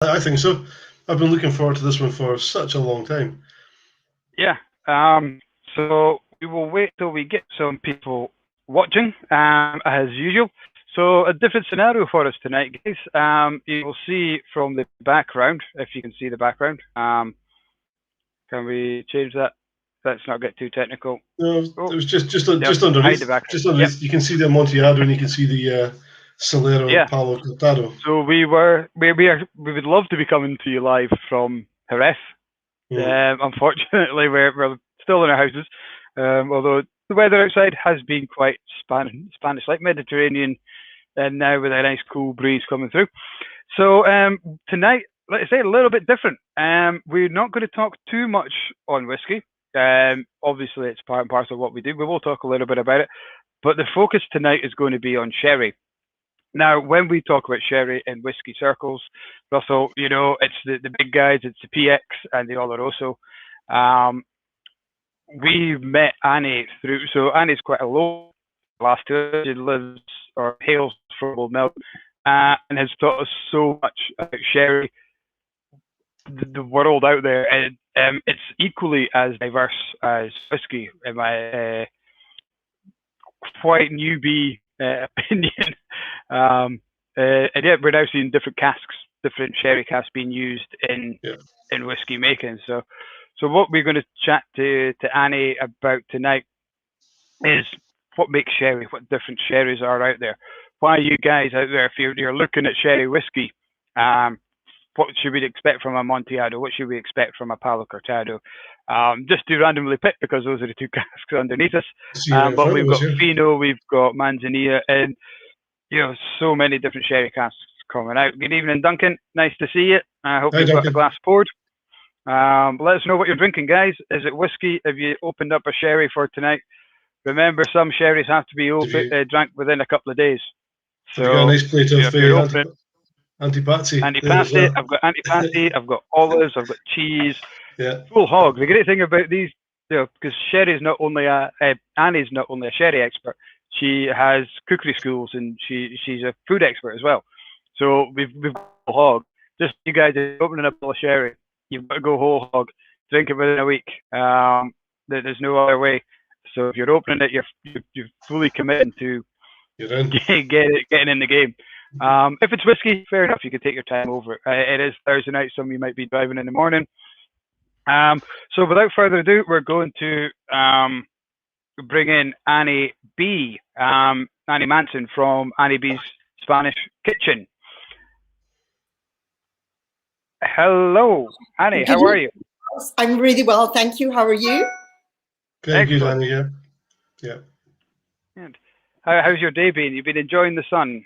I think so. I've been looking forward to this one for such a long time. Yeah. So we will wait till we get some people watching, as usual. So a different scenario for us tonight, guys. You will see from the background, if you can see the background. Can we change that? Let's not get too technical. No, Oh, it was just hide the underneath. background. Just underneath, Yep. you can see the Amontillado and you can see the Solero Yeah. Palo Cortado. So we would love to be coming to you live from Jerez. Unfortunately, we're still in our houses, although the weather outside has been quite Spanish, like Mediterranean, and now with a nice cool breeze coming through. So tonight, let's say a little bit different. We're not going to talk too much on whiskey. Obviously, it's part and parcel of what we do. We will talk a little bit about it, but the focus tonight is going to be on sherry. Now, when we talk about sherry in whiskey circles, Russell, it's the big guys, it's the PX and the Oloroso. We met Annie through, so Annie's quite a low last year. She lives or hails from Oldmeldrum and has taught us so much about sherry, the world out there. And it's equally as diverse as whiskey, in my quite newbie opinion. And yet we're now seeing different casks, different sherry casks being used in whiskey making. So what we're going to chat to Annie about tonight is what makes sherry, what different sherries are out there. Why you guys out there, if you're looking at sherry whiskey, what should we expect from a Amontillado? What should we expect from a Palo Cortado? Just to randomly pick because those are the two casks underneath us. But we've got Fino, we've got Manzanilla, and so many different sherry casks coming out. Good evening, Duncan. Nice to see you. I hope you've got the glass poured. Let us know what you're drinking, guys. Is it whiskey? Have you opened up a sherry for tonight? Remember, some sherries have to be drank within a couple of days. So I've got a nice plate of antipasti. Antipasti. I've got antipasti. I've got olives. I've got cheese. Yeah. Full hog. The great thing about these, because Sherry's not only Annie's not only a sherry expert. She has cookery schools and she's a food expert as well. So we've got whole hog. Just you guys are opening up a sherry. You've got to go whole hog. Drink it within a week. There's no other way. So if you're opening it, you're fully committing to getting in the game. If it's whiskey, fair enough. You can take your time over it. It is Thursday night. Some of you might be driving in the morning. So without further ado, we're going to bring in Annie B. Annie Manson from Annie B's Spanish Kitchen. Hello, Annie. How are you? I'm really well, thank you. How are you? Very good, Annie. Yeah. Good. How's your day been? You've been enjoying the sun?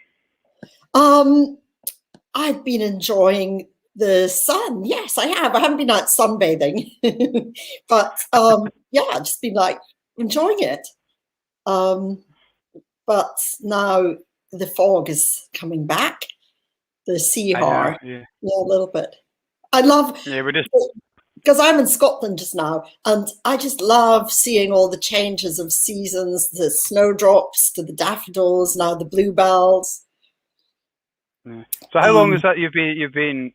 I've been enjoying the sun. Yes, I have. I haven't been out sunbathing, but I've just been enjoying it. But now the fog is coming back. The sea har, a little bit. I love because I'm in Scotland just now, and I just love seeing all the changes of seasons, the snowdrops to the daffodils, now the bluebells. Yeah. So how long is that you've been?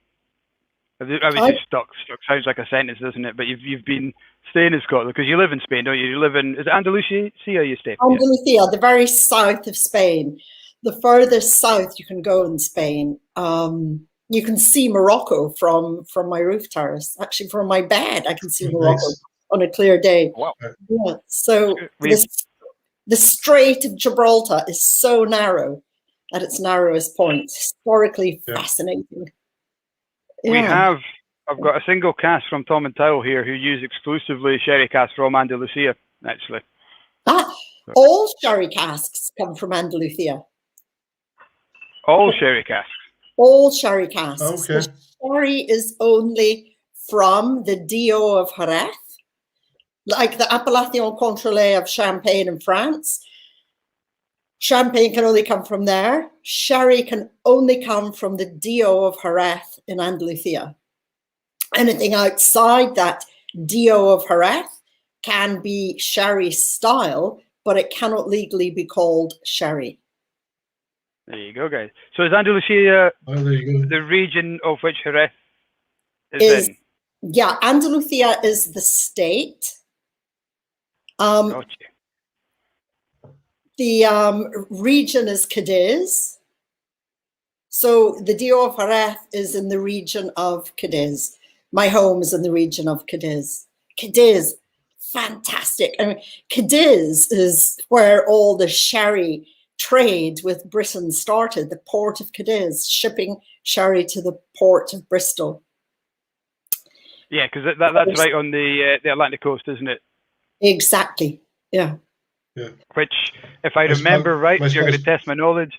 Obviously, stuck sounds like a sentence, doesn't it? But you've been staying in Scotland because you live in Spain, don't you? You live in, is it Andalucia you stay? Andalucia, the very south of Spain. The furthest south you can go in Spain. You can see Morocco from my roof terrace. Actually, from my bed, I can see Morocco on a clear day. Wow. Yeah. So the Strait of Gibraltar is so narrow at its narrowest point. Historically fascinating. Yeah. I've got a single cask from Tom and Towel here who use exclusively sherry casks from Andalucia, actually. All sherry casks come from Andalucia. All sherry casks? All sherry casks. Okay. The sherry is only from the DO of Jerez, like the Appellation Contrôlée of Champagne in France. Champagne can only come from there. Sherry can only come from the DO of Jerez in Andalucia. Anything outside that DO of Jerez can be sherry style, but it cannot legally be called sherry. There you go, guys. So is Andalucia there you go. the region of which Jerez is in? Yeah, Andalucia is the state. Gotcha. The region is Cadiz. So the DO of Jerez is in the region of Cadiz. My home is in the region of Cadiz. Cadiz, fantastic. I mean, Cadiz is where all the sherry trade with Britain started, the port of Cadiz, shipping sherry to the port of Bristol. Yeah, because that's right on the Atlantic coast, isn't it? Exactly, yeah. Which, if I remember right, you're going to test my knowledge.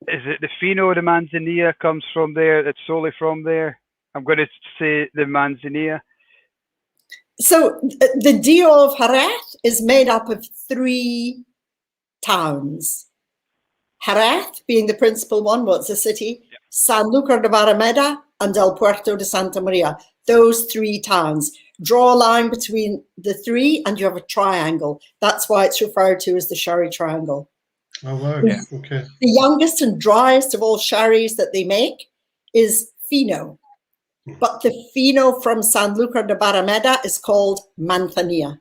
Is it the Fino de Manzanilla comes from there? That's solely from there. I'm going to say the Manzanilla. So the DO of Jerez is made up of 3 towns. Jerez being the principal one, what's the city? Yeah. San Luca de Barrameta and El Puerto de Santa Maria. Those 3 towns. Draw a line between the 3 and you have a triangle. That's why it's referred to as the sherry triangle. Oh, wow. Yeah. Okay. The youngest and driest of all sherries that they make is Fino. But the Fino from San Luca de Barrameta is called Manzanilla.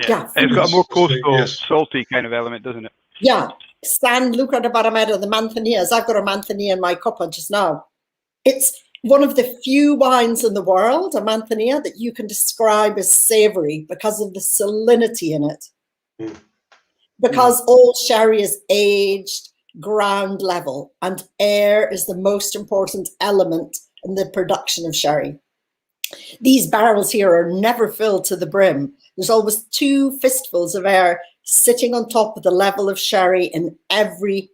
Yeah. It's got a more coastal, salty kind of element, doesn't it? Yeah. San Luca de Barrameta, the Manzanillas. I've got a Manzanilla in my cuppa just now. It's one of the few wines in the world, a Manzanilla, that you can describe as savory because of the salinity in it. Because all sherry is aged ground level and air is the most important element in the production of sherry. These barrels here are never filled to the brim. There's always 2 fistfuls of air sitting on top of the level of sherry in every,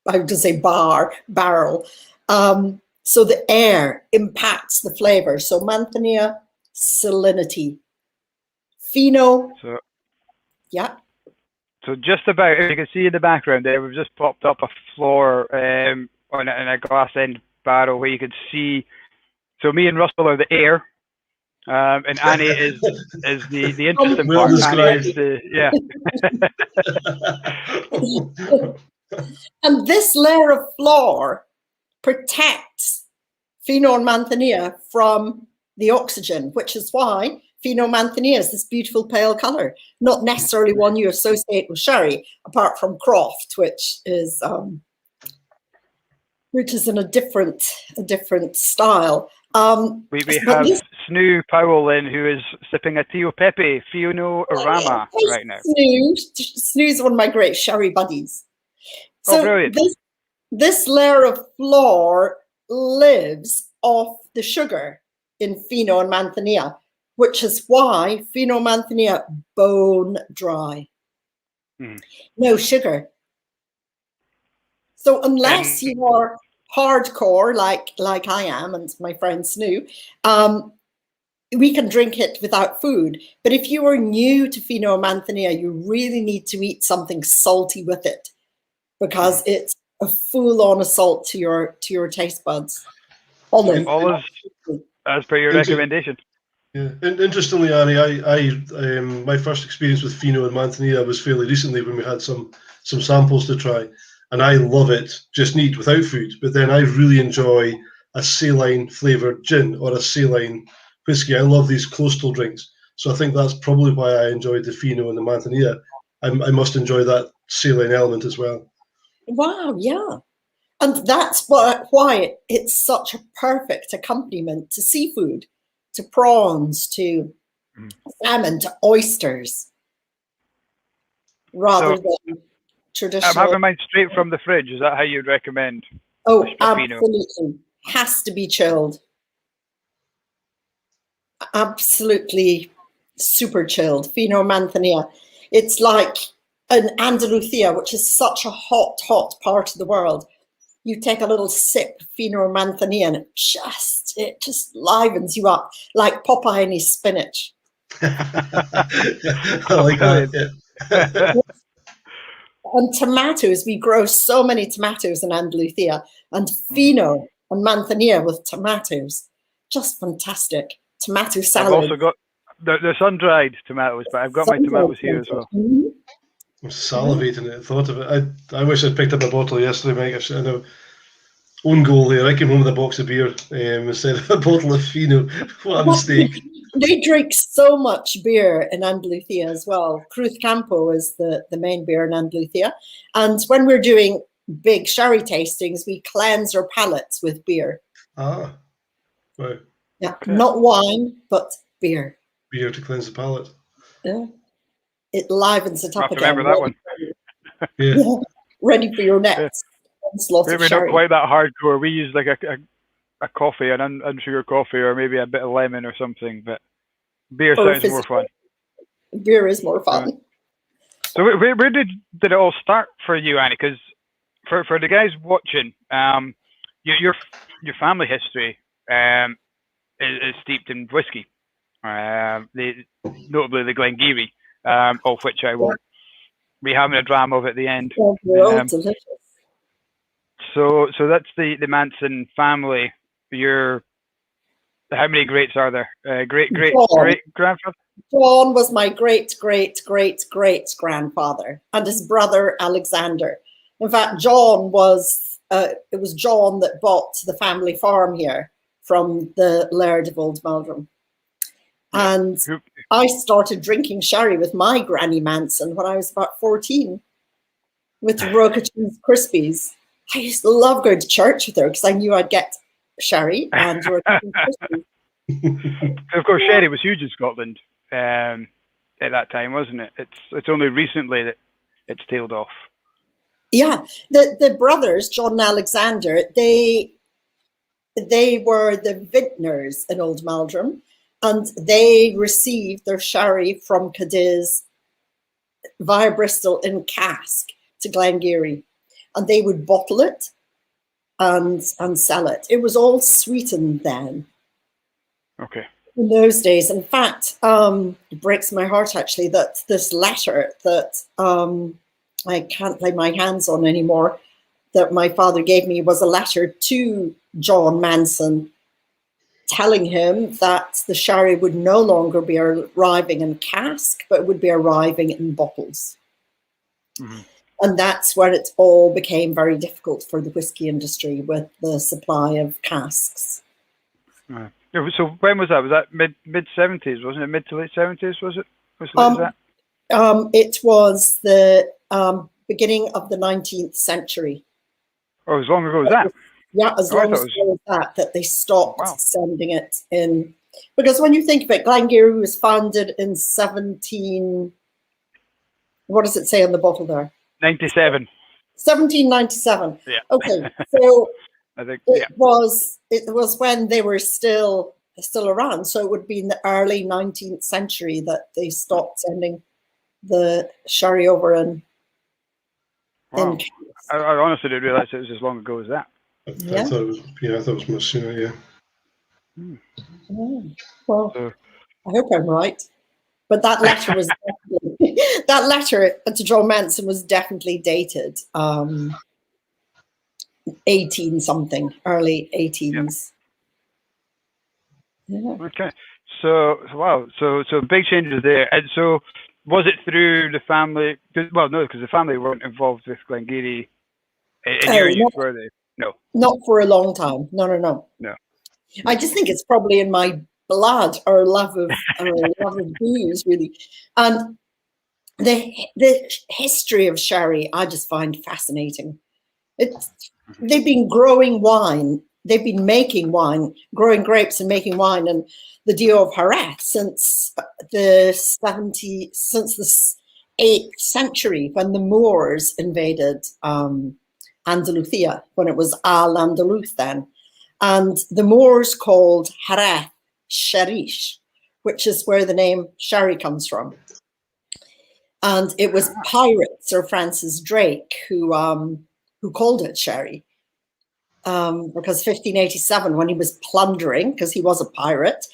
I would say, barrel. So the air impacts the flavor. So Manzanilla, salinity. Fino, yeah. So just about, as you can see in the background there, we've just popped up a floor on a glass end barrel where you can see. So me and Russell are the air, and Annie is the interesting part. Annie is the, yeah. And this layer of floor protects Fino and Manzanilla from the oxygen, which is why Fino Manzanilla is this beautiful pale color, not necessarily one you associate with sherry, apart from Croft, which is in a different style. We have Snoo Powell in, who is sipping a Tio Pepe Fino Arama right now. Snoo's one of my great sherry buddies. So brilliant. This layer of floor lives off the sugar in Fino and Manzanilla, which is why Fino Manzanilla bone dry. No sugar. So unless you are hardcore like I am and my friend Snoo, we can drink it without food. But if you are new to Fino Manzanilla, you really need to eat something salty with it because it's a full-on assault to your taste buds. Olive, as per your recommendation. Yeah, and interestingly, Annie, I my first experience with Fino and Manzanilla was fairly recently when we had some samples to try, and I love it just neat without food. But then I really enjoy a saline flavored gin or a saline whiskey. I love these coastal drinks, so I think that's probably why I enjoyed the Fino and the Manzanilla. I must enjoy that saline element as well. Wow, yeah. And that's why it's such a perfect accompaniment to seafood, to prawns, to salmon, to oysters, rather than traditional. I'm having mine straight from the fridge. Is that how you'd recommend? Oh, absolutely. Has to be chilled. Absolutely super chilled. Fino Manzanilla. It's like an Andalucia, which is such a hot part of the world. You take a little sip Fino Manzanilla and it just livens you up like Popeye and his spinach. I like that. Yeah. And tomatoes, we grow so many tomatoes in Andalucia, and Fino and Manzanilla with tomatoes, just fantastic. Tomato salad. I've also got the sun-dried tomatoes, but I've got my tomatoes here as well. I'm salivating at the thought of it. I wish I'd picked up a bottle yesterday, Mike. I know. Own goal there. I came home with a box of beer instead of a bottle of Fino. What a mistake. They drink so much beer in Andalucia as well. Cruz Campo is the main beer in Andalucia. And when we're doing big sherry tastings, we cleanse our palates with beer. Ah, right. Yeah, okay. Not wine, but beer. Beer to cleanse the palate. Yeah. It livens it up again. Remember that one. Yeah. Ready for your next. We're not quite that hardcore. We use like a coffee, an unsugared coffee, or maybe a bit of lemon or something. But beer sounds more fun. Beer is more fun. So where did it all start for you, Annie? Because for the guys watching, your family history is steeped in whiskey, notably the Glen Garioch, of which I will be having a dram of at the end. Delicious. So that's the Manson family. How many greats are there? Great grandfather? John was my great grandfather, and his brother Alexander. In fact, John was it was John that bought the family farm here from the Laird of Oldmeldrum. And I started drinking sherry with my Granny Manson when I was about 14 with Roca Cheese Krispies. I used to love going to church with her because I knew I'd get sherry and Roca Cheese Krispies. Of course, sherry was huge in Scotland at that time, wasn't it? It's only recently that it's tailed off. Yeah, the brothers, John and Alexander, they were the vintners in Oldmeldrum, and they received their sherry from Cadiz via Bristol in cask to Glen Garioch, and they would bottle it and sell it. It was all sweetened then. Okay. In those days, in fact, it breaks my heart actually that this letter that I can't lay my hands on anymore, that my father gave me, was a letter to John Manson telling him that the sherry would no longer be arriving in cask, but would be arriving in bottles. Mm-hmm. And that's where it all became very difficult for the whiskey industry with the supply of casks. Right. So when was that? Was that mid 70s? Wasn't it mid to late 70s? Was it? That? It was the beginning of the 19th century. Oh, as long ago as that? Yeah, as long as that they stopped sending it in. Because when you think of it, Glen Garioch was founded in 17. What does it say on the bottle there? 97. 1797. Yeah. Okay, so I think it was when they were still around. So it would be in the early 19th century that they stopped sending the sherry over in. Wow. I honestly didn't realize it was as long ago as that. I thought it was much sooner. Yeah. Well, I hope I'm right. But that letter was that letter to John Manson was definitely dated 18 something, early 18s. Yeah. Okay. So wow. So big changes there. And so was it through the family? Well, no, because the family weren't involved with Glen Garioch in your youth, were they? No. Not for a long time. No. I just think it's probably in my blood or love of booze, really. And the history of sherry, I just find fascinating. They've been growing wine. They've been making wine, growing grapes and making wine, and the Dio of Jerez since the 8th century, when the Moors invaded Andalucia, when it was Al-Andalus then. And the Moors called Jerez Xerish, which is where the name sherry comes from. And it was pirate Sir Francis Drake who called it sherry. Because 1587, when he was plundering, because he was a pirate,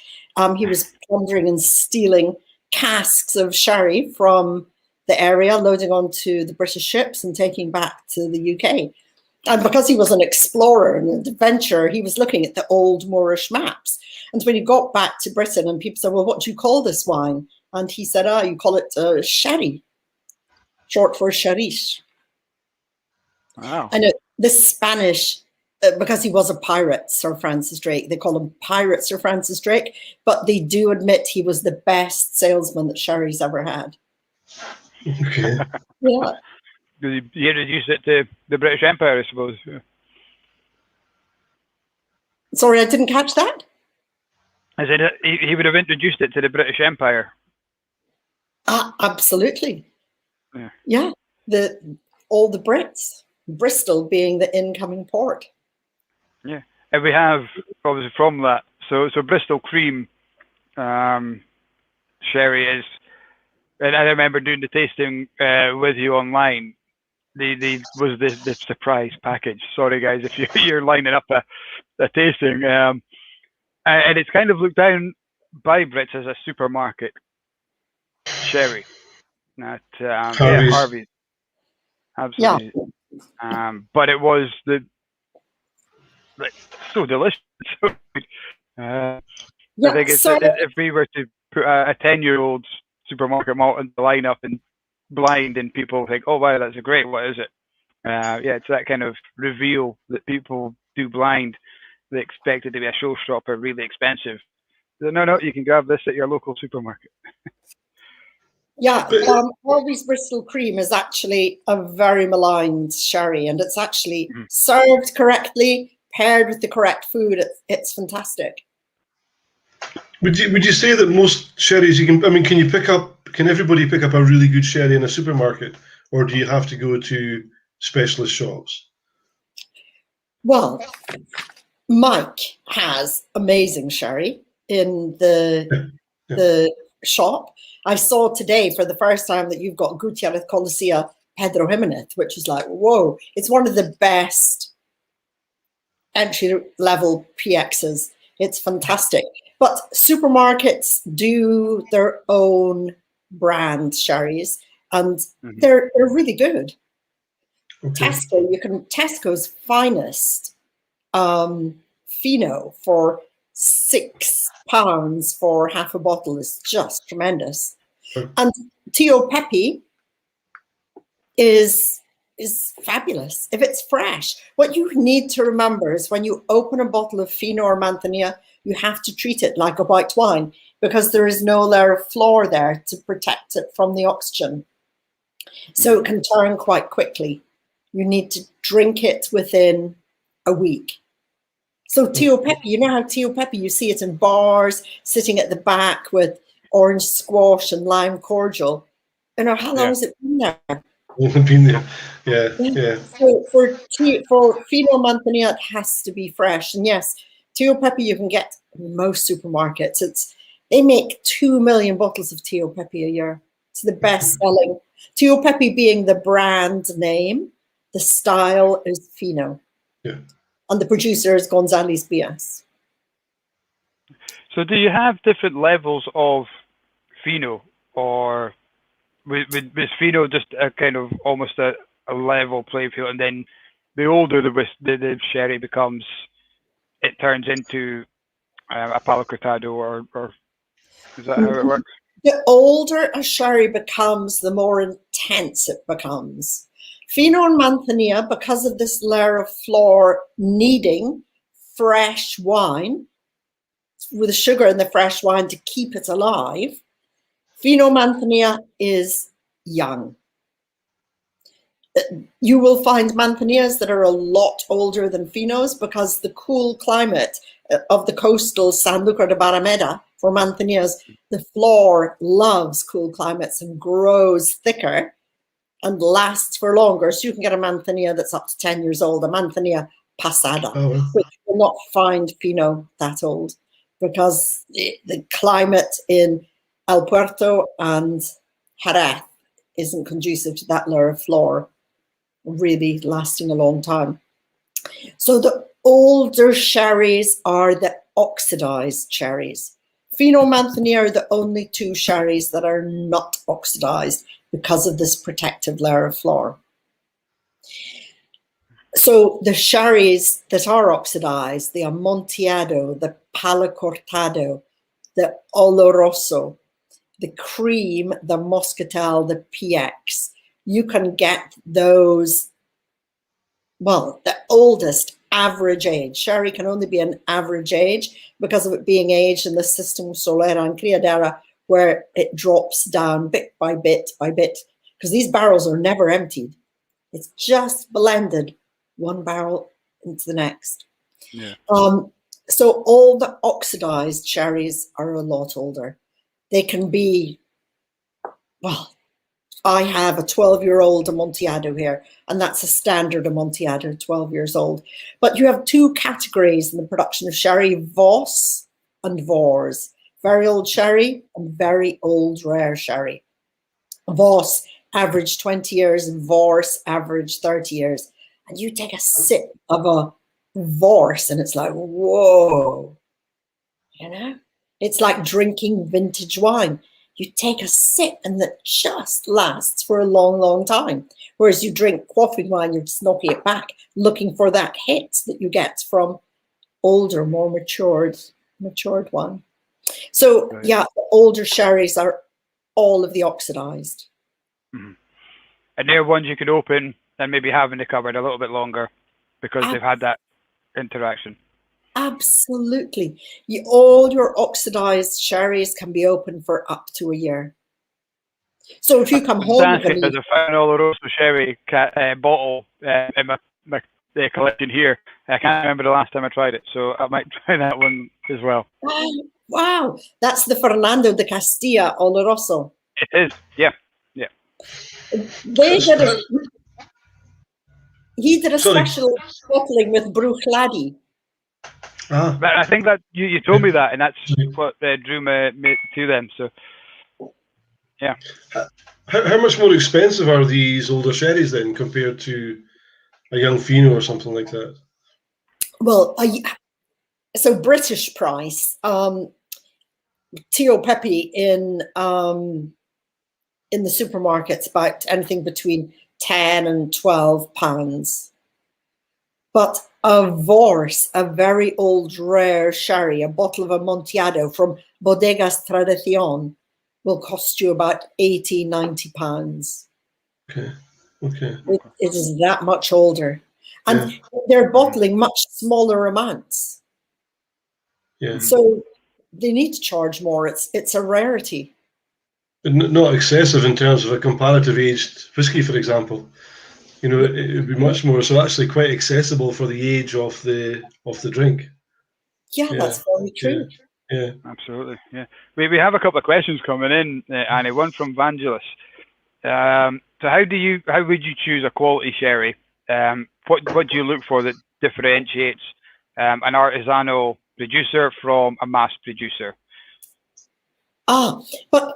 he was plundering and stealing casks of sherry from the area, loading onto the British ships and taking back to the UK. And because he was an explorer and an adventurer, he was looking at the old Moorish maps. And when he got back to Britain and people said, well, what do you call this wine? And he said, you call it sherry. short for Xeriz. Wow. And the Spanish, because he was a pirate, Sir Francis Drake, they call him Pirate Sir Francis Drake, but they do admit he was the best salesman that Sherry's ever had. Okay. Yeah. He introduced it to the British Empire, I suppose. Sorry, I didn't catch that. I said he would have introduced it to the British Empire. Absolutely. Yeah. All the Brits, Bristol being the incoming port. Yeah, and we have obviously from that. So Bristol Cream sherry is, and I remember doing the tasting with you online. Was the surprise package. Sorry guys, if you're lining up a tasting, and it's kind of looked down by Brits as a supermarket sherry. Not Harvey's. Harvey's. Absolutely. Yeah. But it was so delicious. I think if we were to put a 10-year-old supermarket malt in the lineup and blind, and people think, oh wow, that's a great, what is it? It's that kind of reveal that people do blind. They expect it to be a showstopper, really expensive. No, you can grab this at your local supermarket. Yeah, Harvey's Bristol Cream is actually a very maligned sherry, and it's actually served correctly, paired with the correct food. It's fantastic. Would you say that most sherries can everybody pick up a really good sherry in a supermarket, or do you have to go to specialist shops? Well, Mike has amazing sherry in the shop. I saw today for the first time that you've got Gutierrez Colicia Pedro Jimenez, which is like, whoa, it's one of the best entry-level PXs. It's fantastic. But supermarkets do their own brand sherries, and they're really good. Okay. Tesco's finest Fino for £6 for half a bottle is just tremendous. And Tio Pepe is fabulous if it's fresh. What you need to remember is when you open a bottle of Fino or Manzanilla, you have to treat it like a white wine, because there is no layer of floor there to protect it from the oxygen. So it can turn quite quickly. You need to drink it within a week. So Tio Pepe, you know how Tio Pepe, you see it in bars, sitting at the back with orange squash and lime cordial. You know, how long has it been there? Been there, yeah. So for Fino Manzanilla, it has to be fresh. And yes, Tio Pepe you can get in most supermarkets. They make 2 million bottles of Tio Pepe a year. It's the best selling. Tio Pepe being the brand name, the style is Fino. Yeah. And the producer is Gonzalez Bias. So do you have different levels of Fino, or was Fino just a kind of almost a level playing field, and then the older the sherry becomes, it turns into a Palo Cortado, or is that how it works? The older a sherry becomes, the more intense it becomes. Fino and Manzanilla, because of this layer of floor needing fresh wine, with the sugar in the fresh wine to keep it alive, Fino Manzanilla is young. You will find Manzanillas that are a lot older than Finos, because the cool climate of the coastal San Luca De Barrameta for Manzanillas, the floor loves cool climates and grows thicker and lasts for longer. So you can get a Manzanilla that's up to 10 years old, a Manzanilla Pasada, which will not find Fino that old, because the climate in El Puerto and Jerez isn't conducive to that layer of floor really lasting a long time. So the older sherries are the oxidized cherries. Fino and Manzanilla are the only two sherries that are not oxidized because of this protective layer of floor. So the sherries that are oxidized, the Amontillado, the Palo Cortado, the Oloroso, the Cream, the Moscatel, the PX, you can get those, well, the oldest average age. Sherry can only be an average age because of it being aged in the System Solera and Criadera, where it drops down bit by bit by bit, because these barrels are never emptied. It's just blended one barrel into the next. Yeah. So all the oxidized cherries are a lot older. They can be, well, I have a 12-year-old Amontillado here, and that's a standard Amontillado, 12 years old. But you have two categories in the production of sherry: Voss and Vors. Very old sherry and very old rare sherry. Voss average 20 years and Vors average 30 years. And you take a sip of a Vors and it's like, whoa, you know? It's like drinking vintage wine. You take a sip and that just lasts for a long, long time. Whereas you drink quaffing wine, you're just knocking it back, looking for that hit that you get from older, more matured wine. So right. Yeah, the older sherries are all of the oxidized. Mm-hmm. And they're ones you could open and maybe have in the cupboard a little bit longer because they've had that interaction. Absolutely. All your oxidized sherries can be open for up to a year. So if you come home... There's a Fino Oloroso sherry bottle in my collection here. I can't remember the last time I tried it, so I might try that one as well. Wow. That's the Fernando de Castilla Oloroso. It is, yeah. He did a special bottling with Bruichladdich. Ah. But I think that you told me that, and that's what drew me to them. So, yeah. How much more expensive are these older sherries then compared to a young Fino or something like that? Well, so British price, Tio Pepe in the supermarkets about anything between 10 and 12 pounds. But a Vors, a very old rare sherry, a bottle of Amontillado from Bodegas Tradición, will cost you about 80, 90 pounds. Okay. It is that much older. And they're bottling much smaller amounts. Yeah. So they need to charge more. It's a rarity. Not excessive in terms of a comparative aged whiskey, for example. You know, it would be much more, so actually quite accessible for the age of the drink. Yeah, that's very true. Yeah, absolutely. Yeah, we have a couple of questions coming in, Annie. One from Vangelis. So how would you choose a quality sherry? What do you look for that differentiates an artisanal producer from a mass producer? But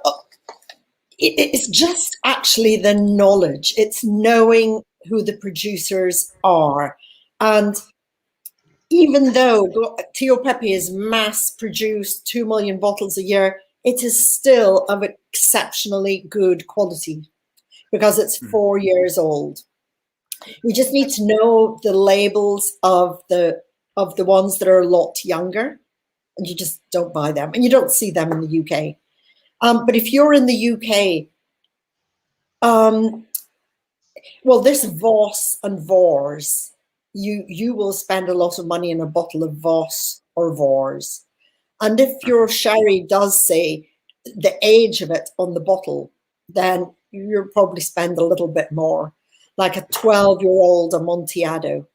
it's just actually the knowledge. It's knowing who the producers are. And even though Tio Pepe is mass produced 2 million bottles a year, it is still of exceptionally good quality because it's 4 years old. We just need to know the labels of the ones that are a lot younger, and you just don't buy them, and you don't see them in the UK. But if you're in the UK, well, this Voss and Vors, you will spend a lot of money in a bottle of Voss or Vors. And if your sherry does say the age of it on the bottle, then you'll probably spend a little bit more, like a 12-year-old Amontillado.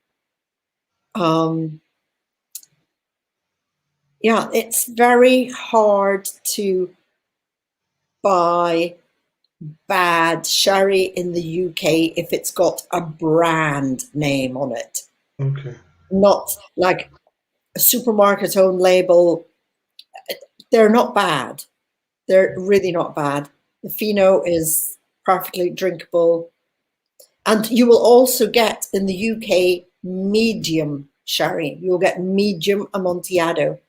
Yeah, it's very hard to buy bad sherry in the UK if it's got a brand name on it. Okay. Not like a supermarket own label. They're not bad. They're really not bad. The Fino is perfectly drinkable. And you will also get in the UK medium sherry. You'll get medium Amontillado,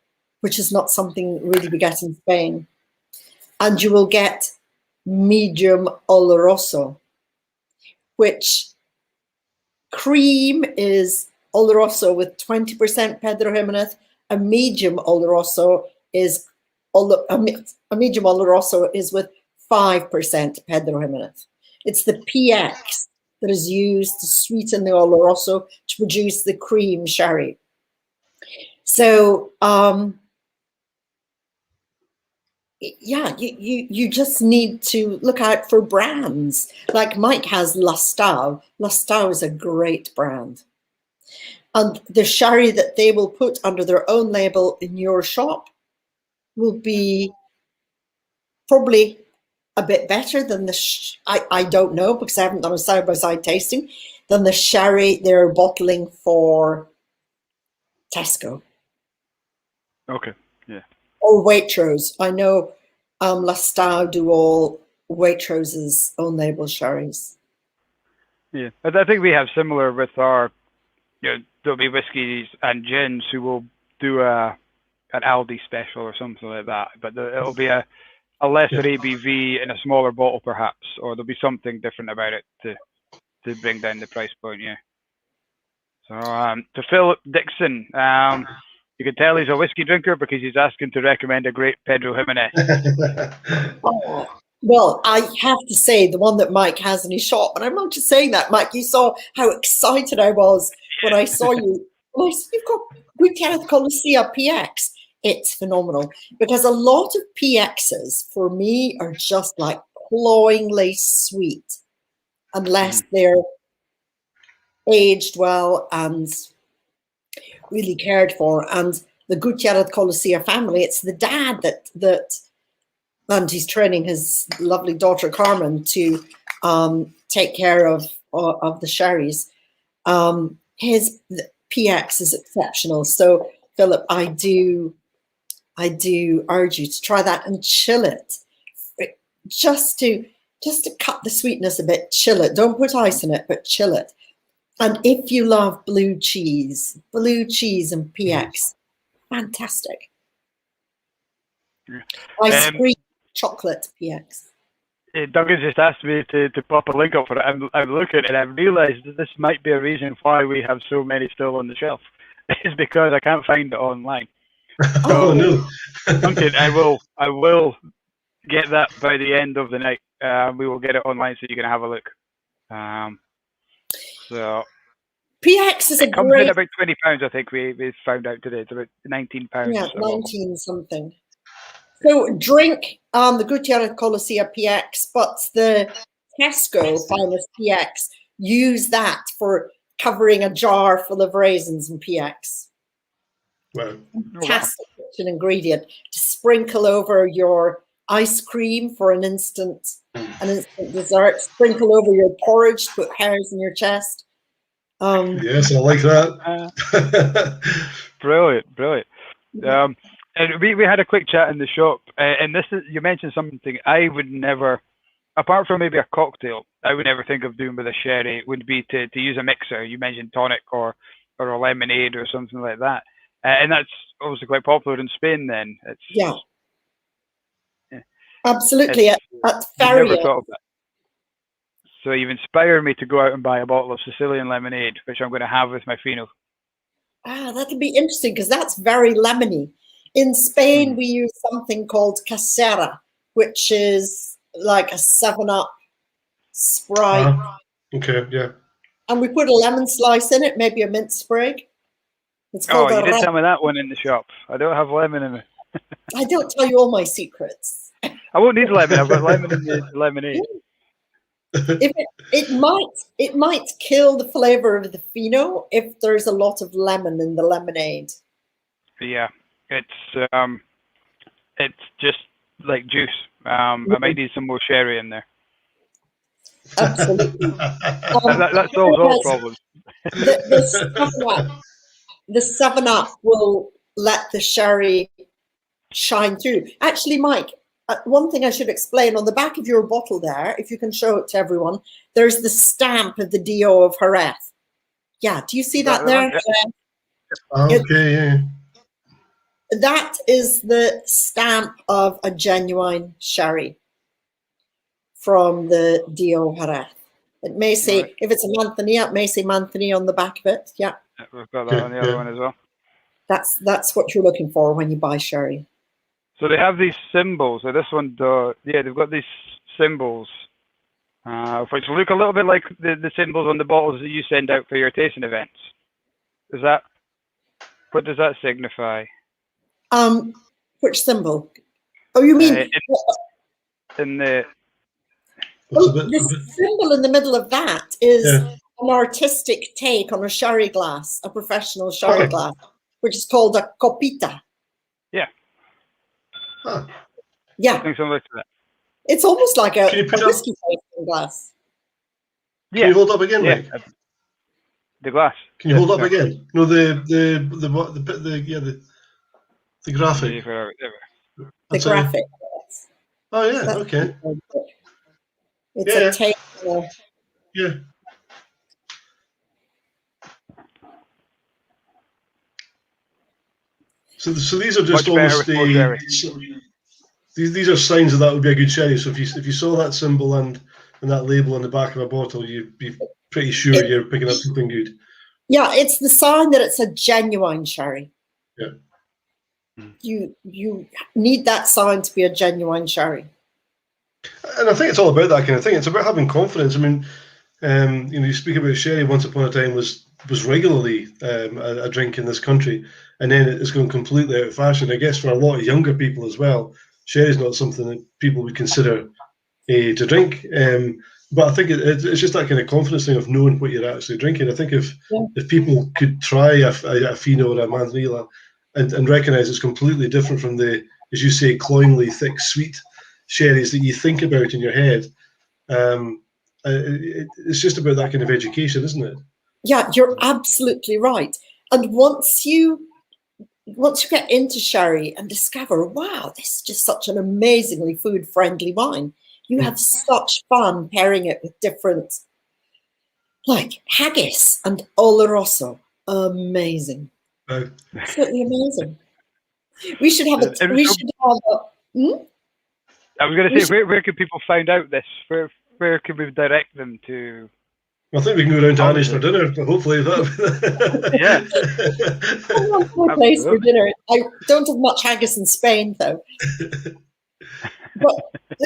which is not something really we get in Spain. And you will get medium Oloroso, which cream is Oloroso with 20% Pedro Jimenez. A medium Oloroso is with 5% Pedro Jimenez. It's the PX that is used to sweeten the Oloroso to produce the cream sherry. So, yeah, you just need to look out for brands. Like Mike has Lastau. Lastau is a great brand. And the sherry that they will put under their own label in your shop will be probably a bit better than I don't know, because I haven't done a side-by-side tasting, than the sherry they're bottling for Tesco. Okay, yeah. Or Waitrose. I know Lastau do all Waitrose's own label sherries. Yeah, I think we have similar with our, there'll be whiskies and gins who will do an Aldi special or something like that, but it'll be a lesser ABV in a smaller bottle perhaps, or there'll be something different about it to bring down the price point, yeah. So to Philip Dixon, you can tell he's a whiskey drinker because he's asking to recommend a great Pedro Jimenez. Well, I have to say the one that Mike has in his shop, and I'm not just saying that, Mike, you saw how excited I was when I saw you. Well, you've got Gutierrez Colosia PX. It's phenomenal because a lot of PXs for me are just like cloyingly sweet unless they're aged well and really cared for. And the Gutierrez Colosia family, it's the dad that and he's training his lovely daughter Carmen to take care of the sherries. His PX is exceptional. So Philip, I do urge you to try that and chill it, just to cut the sweetness a bit. Chill it. Don't put ice in it, but chill it. And if you love blue cheese and PX, fantastic. Ice cream, chocolate PX. Douglas just asked me to pop a link up for it. I'm looking and I've realised that this might be a reason why we have so many still on the shelf. It's because I can't find it online. Oh no! Duncan, I will get that by the end of the night. We will get it online so you can have a look. So PX is a comes great. in about £20. I think we found out today. It's about £19. Yeah, 19 something. So drink the Gutierrez Colosia PX, but the Tesco Finest PX, use that for covering a jar full of raisins and PX. Wow. Fantastic kitchen ingredient to sprinkle over your ice cream for an instant dessert. Sprinkle over your porridge to put hairs in your chest. Yes, I like that. Brilliant. And we had a quick chat in the shop, and this is, you mentioned something I would never, apart from maybe a cocktail, I would never think of doing with a sherry. Would be to use a mixer. You mentioned tonic or a lemonade or something like that, and that's obviously quite popular in Spain. Then yeah, absolutely. At Feria. Never thought of that. So you've inspired me to go out and buy a bottle of Sicilian lemonade, which I'm going to have with my Fino. That'll be interesting because that's very lemony. In Spain, we use something called casera, which is like a 7-Up Sprite. Okay, yeah. And we put a lemon slice in it, maybe a mint sprig. It's called you did tell me that one in the shop. I don't have lemon in it. I don't tell you all my secrets. I won't need lemon. I've got lemon in the lemonade. It might kill the flavor of the Fino if there's a lot of lemon in the lemonade. Yeah, it's just like juice. I might need some more sherry in there. Absolutely. That solves all problems. The 7-Up will let the sherry shine through. Actually, Mike, one thing I should explain, on the back of your bottle there, if you can show it to everyone, there's the stamp of the DO of Jerez. Yeah, do you see that there? Okay, yeah. That is the stamp of a genuine sherry from the DO Jerez. It may say, if it's a Manzanilla, it may say Manzanilla on the back of it. Yeah. We've got that on the other one as well. That's what you're looking for when you buy sherry. So they have these symbols. So this one, they've got these symbols which look a little bit like the symbols on the bottles that you send out for your tasting events. What does that signify? Which symbol? Oh, you mean in the? The symbol in the middle of that is an artistic take on a sherry glass, a professional sherry glass, which is called a copita. Yeah. Huh. Yeah. Something similar to that. It's almost like a whiskey tasting glass. Can you hold up again, Mike? The glass. Can you hold up again? No, the graphic. The graphic. Oh yeah. Okay. It's a take. Yeah. So these are just almost these are signs that would be a good sherry. So if you saw that symbol and that label on the back of a bottle, you'd be pretty sure you're picking up something good. Yeah, it's the sign that it's a genuine sherry. Yeah. You need that sign to be a genuine sherry. And I think it's all about that kind of thing. It's about having confidence. I mean, you speak about sherry. Once upon a time was regularly a drink in this country, and then it's gone completely out of fashion. I guess for a lot of younger people as well, sherry is not something that people would consider to drink. But I think it's just that kind of confidence thing of knowing what you're actually drinking. I think if people could try a Fino or a Manzanilla and recognise it's completely different from the, as you say, cloyingly thick, sweet sherries that you think about in your head, it's just about that kind of education, isn't it? Yeah, you're absolutely right. And once you get into sherry and discover, wow, this is just such an amazingly food-friendly wine, you have such fun pairing it with different, like haggis and oloroso. Amazing. Absolutely amazing. We should have I was going to say, where can people find out this? Where can we direct them to? I think we can go down to Annie's for dinner, but hopefully that. A place for dinner. I don't have much haggis in Spain, though. But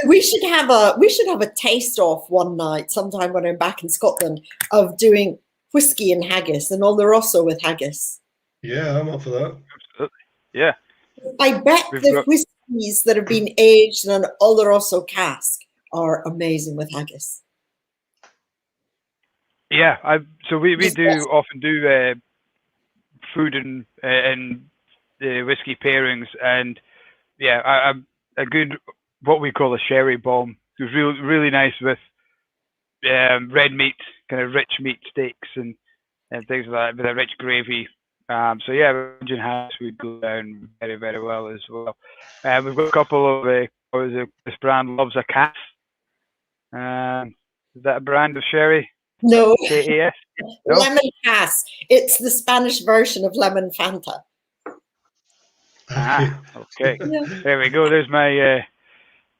we should have a taste off one night, sometime when I'm back in Scotland, of doing whiskey and haggis and oloroso with haggis. Yeah, I'm up for that. Absolutely. Yeah. I bet the whiskeys that have been aged in an oloroso cask are amazing with haggis. Yeah, so we often do food and whiskey pairings, and a good what we call a sherry bomb. It was really nice with red meat, kind of rich meat steaks and things like that, with a rich gravy. So yeah, Indian hash would go down very, very well as well. We've got a couple of this brand loves a calf. Is that a brand of sherry? No. KAS? No? Lemon Cass. It's the Spanish version of lemon Fanta. Okay. Yeah. There we go. There's my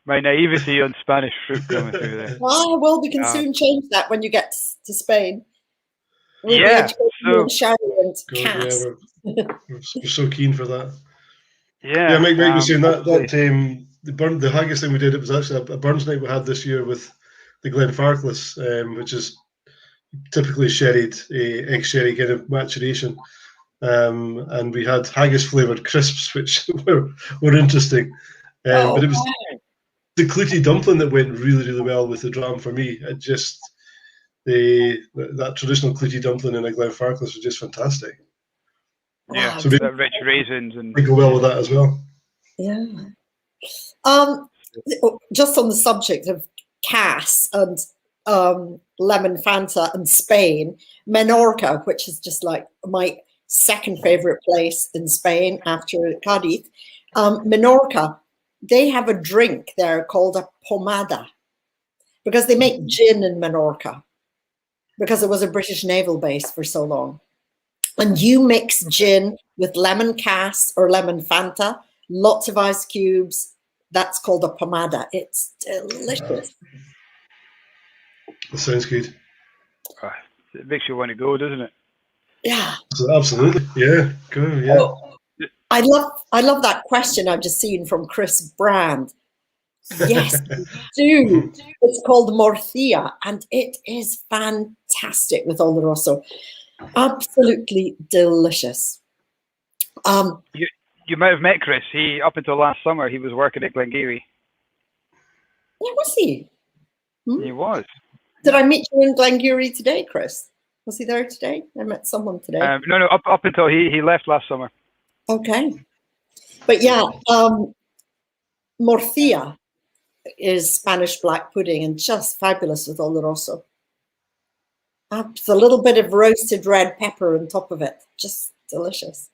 naivety on Spanish fruit coming through there. Well, we can soon change that when you get to Spain. We're so keen for that. Yeah, Mike was saying that the haggis thing we did. It was actually a Burns night we had this year with the Glen which is typically sherried, egg sherry kind of maturation, and we had haggis flavoured crisps, which were interesting. But it was the clootie dumpling that went really, really well with the dram for me. It just that traditional clootie dumpling in a Glenfarclas was just fantastic. Yeah, so that rich raisins and go well with that as well. Yeah. Just on the subject of Cass and lemon Fanta and Spain, Menorca, which is just like my second favorite place in Spain after Cadiz, Menorca, they have a drink there called a pomada because they make gin in Menorca because it was a British naval base for so long. And you mix gin with lemon Cass or lemon Fanta, lots of ice cubes. That's called a pomada. It's delicious. That sounds good. It makes you want to go, doesn't it? Yeah. Absolutely. Yeah. Go. Yeah. I love that question I've just seen from Chris Brand. Yes, we do. It's called Morthia, and it is fantastic with Oloroso. Absolutely delicious. You might have met Chris. He, up until last summer, he was working at Glen Garioch. Yeah, was he? He was. Did I meet you in Glen Garioch today, Chris? Was he there today? I met someone today. No, up until he left last summer. Okay. But yeah, Morthia is Spanish black pudding and just fabulous with Oloroso. It's a little bit of roasted red pepper on top of it. Just delicious.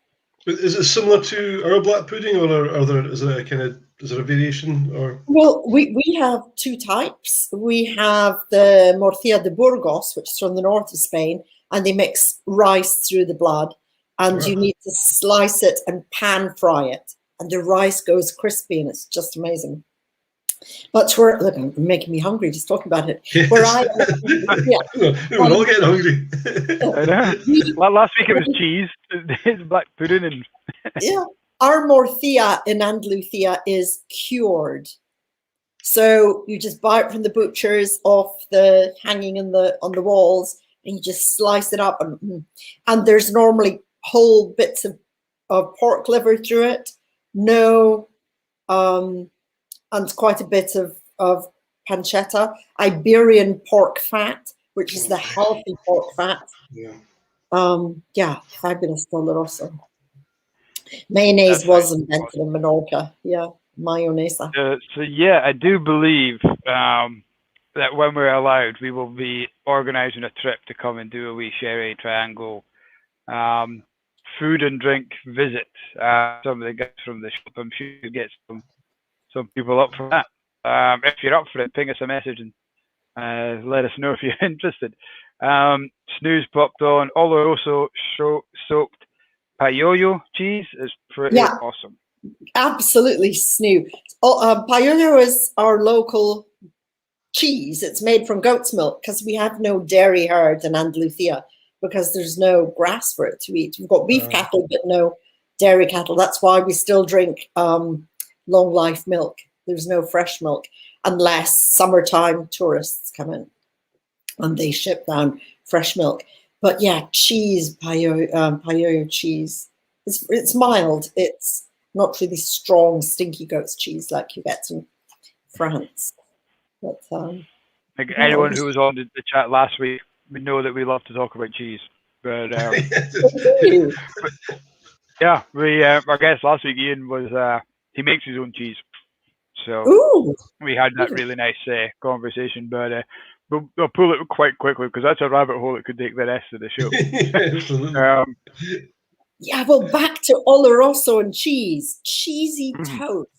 Is it similar to our black pudding, or is there a variation? Or well, we have two types. We have the Morcilla de Burgos, which is from the north of Spain, and they mix rice through the blood, and you need to slice it and pan fry it, and the rice goes crispy, and it's just amazing. But look, I'm making me hungry just talking about it. Yes. We're all getting hungry. I know. Last week it was cheese, it's black pudding, and yeah. Our morcilla in Andalucia is cured, so you just buy it from the butchers off the hanging on the walls, and you just slice it up, and there's normally whole bits of pork liver through it. No. And quite a bit of pancetta, Iberian pork fat, which is the healthy pork fat. Yeah, fabulous Oloroso. Mayonnaise was invented in Menorca. Yeah, mayonesa. So yeah, I do believe that when we're allowed, we will be organising a trip to come and do a wee Sherry Triangle food and drink visit. Some of the guys from the shop, I'm sure you get some people up for that. If you're up for it, ping us a message and let us know if you're interested. Snooze popped on. Oloroso soaked payoyo cheese is pretty awesome. Absolutely, Snoo. Payoyo is our local cheese. It's made from goat's milk because we have no dairy herd in Andalucia because there's no grass for it to eat. We've got beef cattle, but no dairy cattle. That's why we still drink long life milk. There's no fresh milk unless summertime tourists come in and they ship down fresh milk. But yeah, cheese, payoyo cheese. It's mild. It's not really strong, stinky goat's cheese like you get in France. But like anyone who was on the chat last week, we know that we love to talk about cheese. But yeah, our guest last week, Ian, was he makes his own cheese. So we had that really nice conversation, but we'll pull it quite quickly because that's a rabbit hole that could take the rest of the show. Yeah, well, back to Oloroso and cheese. Cheesy toast.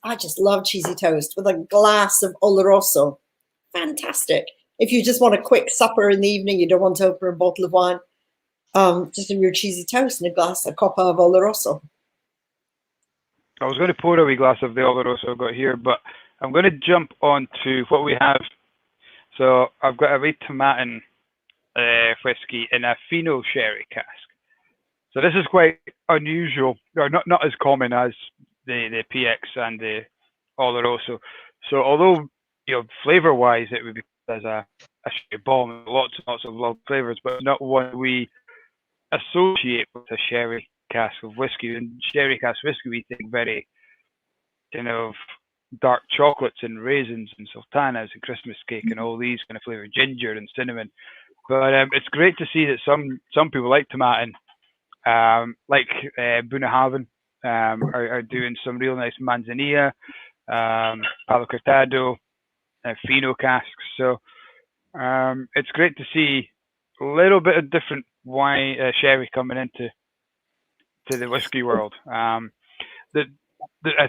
I just love cheesy toast with a glass of Oloroso. Fantastic. If you just want a quick supper in the evening, you don't want to open a bottle of wine, just have your cheesy toast and a coppa of Oloroso. I was going to pour a wee glass of the Oloroso I've got here, but I'm going to jump on to what we have. So I've got a wee tomatin whiskey in a Fino sherry cask. So this is quite unusual, or not as common as the PX and the Oloroso. So although flavour-wise it would be as a sherry bomb, lots and lots of love flavours, but not one we associate with a sherry cask of whiskey. And sherry cask whiskey, we think very kind of dark chocolates and raisins and sultanas and Christmas cake and all these kind of flavour, ginger and cinnamon. But it's great to see that some people like tomatin, like Bunahaven, are doing some real nice manzanilla, Palo Cortado, Fino casks. So it's great to see a little bit of different wine sherry coming into the whiskey world. I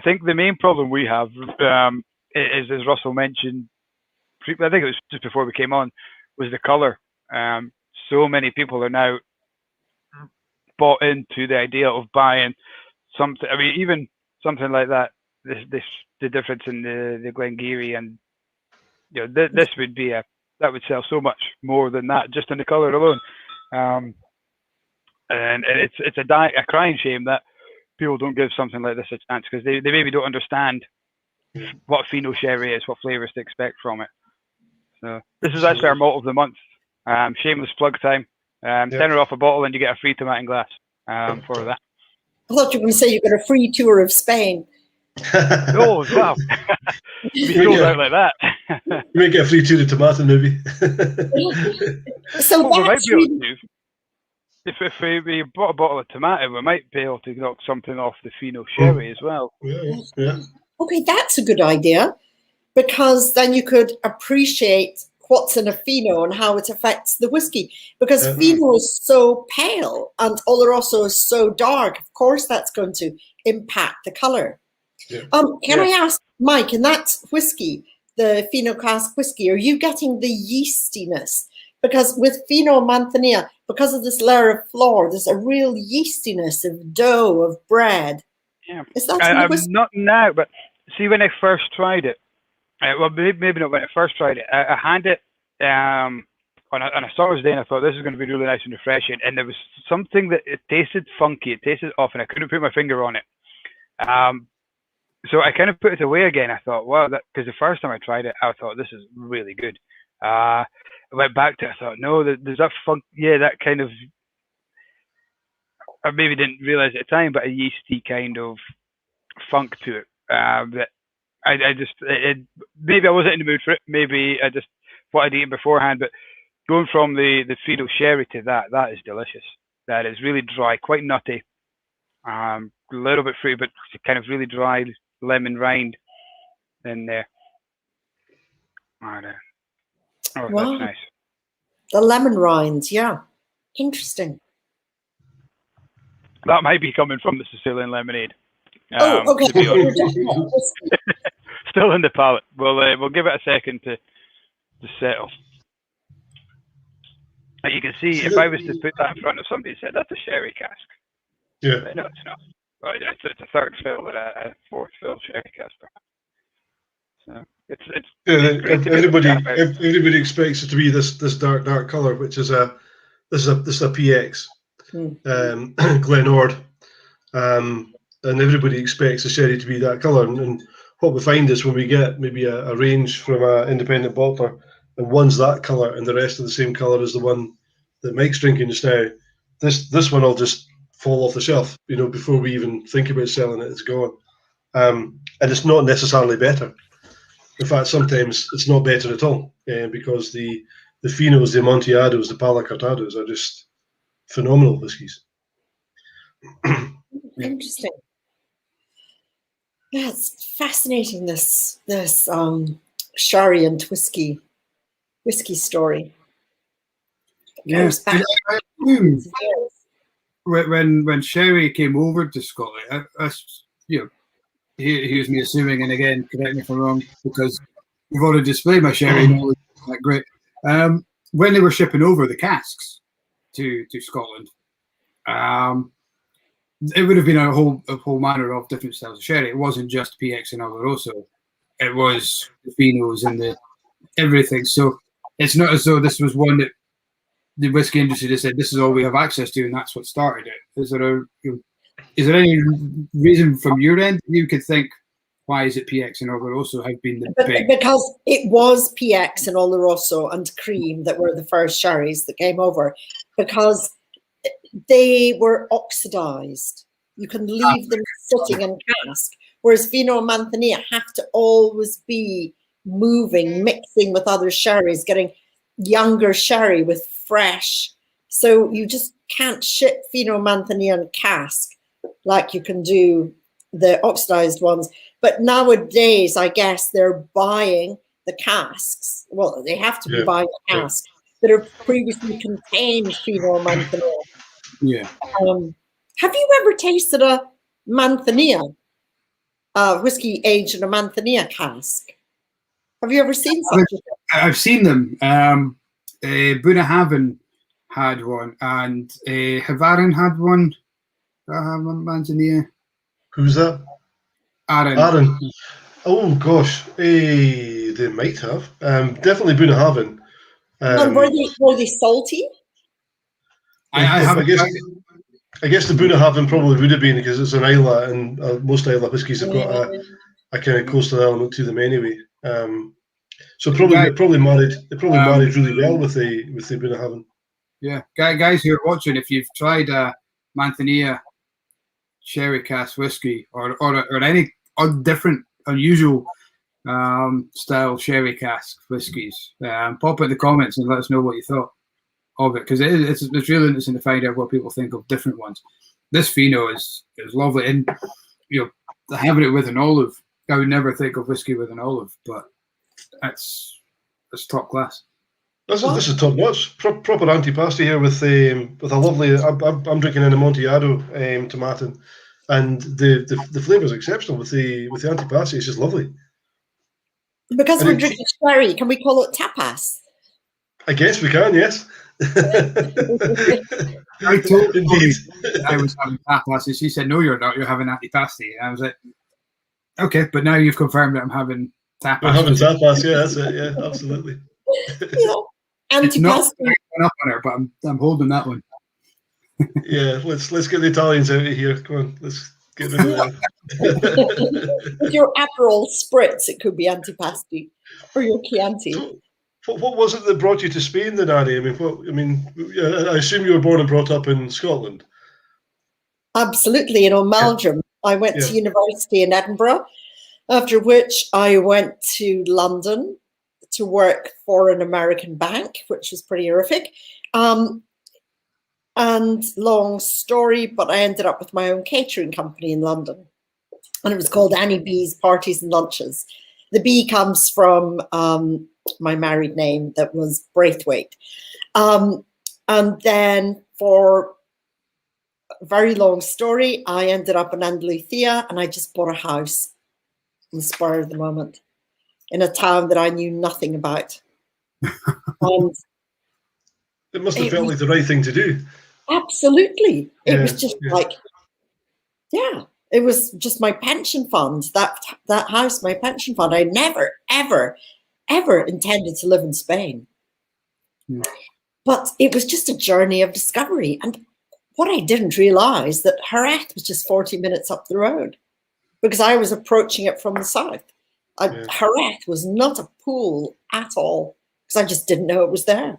think the main problem we have is, as Russell mentioned, I think it was just before we came on, was the colour. So many people are now bought into the idea of buying something. I mean, even something like that. The difference in the Glen Garioch, and this would be that would sell so much more than that just in the colour alone. And it's a crying shame that people don't give something like this a chance, because they maybe don't understand what Fino sherry is, what flavours to expect from it. So this is actually our malt of the month. Shameless plug time. £10 off a bottle and you get a free tomato glass for that. I thought you were going to say you got a free tour of Spain. Oh, wow. We sold out like that. You might get a free tour of tomato, maybe. So we might be able to. If we bought a bottle of tomato, we might be able to knock something off the Fino sherry as well. Yeah. Okay, that's a good idea, because then you could appreciate what's in a Fino and how it affects the whiskey. Because Fino is so pale and Oloroso is so dark. Of course, that's going to impact the colour. Yeah. Can I ask, Mike, in that whiskey, the Fino cask whiskey, are you getting the yeastiness? Because with Fino Manzanilla, because of this layer of flour, there's a real yeastiness of dough, of bread. Yeah. Is that I'm not now, but see, when I first tried it, well, maybe not when I first tried it, I had it on a summer's day, and I thought this is going to be really nice and refreshing. And there was something that it tasted funky, it tasted off, and I couldn't put my finger on it. So I kind of put it away again. I thought, wow, because the first time I tried it, I thought this is really good. I went back to it. I thought, no, there's that funk. Yeah, that kind of. I maybe didn't realize at the time, but a yeasty kind of funk to it. That I just maybe I wasn't in the mood for it. Maybe I just what I'd eaten beforehand. But going from the Fino sherry to that is delicious. That is really dry, quite nutty, a little bit fruity, but kind of really dry lemon rind in there. Oh, wow. That's nice. The lemon rinds, yeah. Interesting. That might be coming from the Sicilian Lemonade. Okay. Still in the palate. We'll give it a second to settle. You can see, if I was to put that in front of somebody and said, that's a sherry cask. Yeah. But no, it's not. It's a third fill and a fourth fill sherry cask. So everybody expects it to be this dark color, which is a PX, Glen Ord, and everybody expects the sherry to be that color. And what we find is when we get maybe a range from an independent bottler, and one's that color and the rest are the same color as the one that Mike's drinking just now, this one will just fall off the shelf, before we even think about selling it. It's gone, and it's not necessarily better. In fact, sometimes it's not better at all, because the Finos, the Amontillados, the Palacartados are just phenomenal whiskies. Interesting. Yeah, it's fascinating, this sherry and whiskey story. Yes. When sherry came over to Scotland, here's me assuming, and again, correct me if I'm wrong, because you've already displayed my sherry knowledge. Great. When they were shipping over the casks to Scotland, it would have been a whole manner of different styles of sherry. It wasn't just PX and Oloroso. It was the Finos and the everything. So it's not as though this was one that the whiskey industry just said, this is all we have access to, and that's what started it. Is there any reason from your end you could think, why is it PX and Oloroso have been the big? Because it was PX and Oloroso and cream that were the first sherries that came over, because they were oxidized. You can leave them sitting in cask, whereas Fino and Manzanilla have to always be moving, mixing with other sherries, getting younger sherry with fresh. So you just can't ship Fino Manzanilla in cask like you can do the oxidized ones. But nowadays, I guess they're buying the casks. Well, they have to be buying the casks that are previously contained Fino Manzanilla. Yeah. Have you ever tasted a Manzanilla, whiskey aged in a Manzanilla cask? Have you ever seen such a thing? I've seen them. Bunnahabhain had one, and Havarin had one. Manzanilla. Who's that? Aaron. Oh gosh, they might have. Definitely Bunnahabhain. Were they salty? I guess the Bunnahabhain probably would have been, because it's an Islay, and most Islay whiskies have got a kind of coastal element to them anyway. So it probably married really well with the Bunnahabhain. Yeah, guys who are watching, if you've tried a Manzanilla sherry cask whiskey or any different unusual style sherry cask whiskies, pop it in the comments and let us know what you thought of it, because it's really interesting to find out what people think of different ones. This Fino is lovely, and having it with an olive, I would never think of whiskey with an olive, but it's top class. This is top notch, proper antipasti here with a lovely. I'm drinking an Amontillado tomatin, and the flavour is exceptional with the antipasti. It's just lovely. Because we're drinking sherry, can we call it tapas? I guess we can, yes. I told Indeed. I was having tapas, and she said, "No, you're not. You're having antipasti." And I was like, "Okay," but now you've confirmed that I'm having tapas. I'm having tapas, yeah, that's it, yeah, absolutely. It's not up on her, but I'm holding that one. Yeah, let's get the Italians out of here. Come on, let's get rid of that. With your Aperol spritz, it could be antipasti, or your Chianti. So, what was it that brought you to Spain then, Annie? I assume you were born and brought up in Scotland. Absolutely, in Oldmeldrum. I went to university in Edinburgh, after which I went to London to work for an American bank, which was pretty horrific. And long story, but I ended up with my own catering company in London. And it was called Annie B's Parties and Lunches. The B comes from my married name, that was Braithwaite. And then, for a very long story, I ended up in Andalucia, and I just bought a house on the spur of the moment in a town that I knew nothing about. And it must have felt like the right thing to do. Absolutely. It was just it was just my pension fund, that house, my pension fund. I never, ever, ever intended to live in Spain. But it was just a journey of discovery. And what I didn't realize, that Jerez was just 40 minutes up the road, because I was approaching it from the south. Jerez was not a pool at all, because I just didn't know it was there.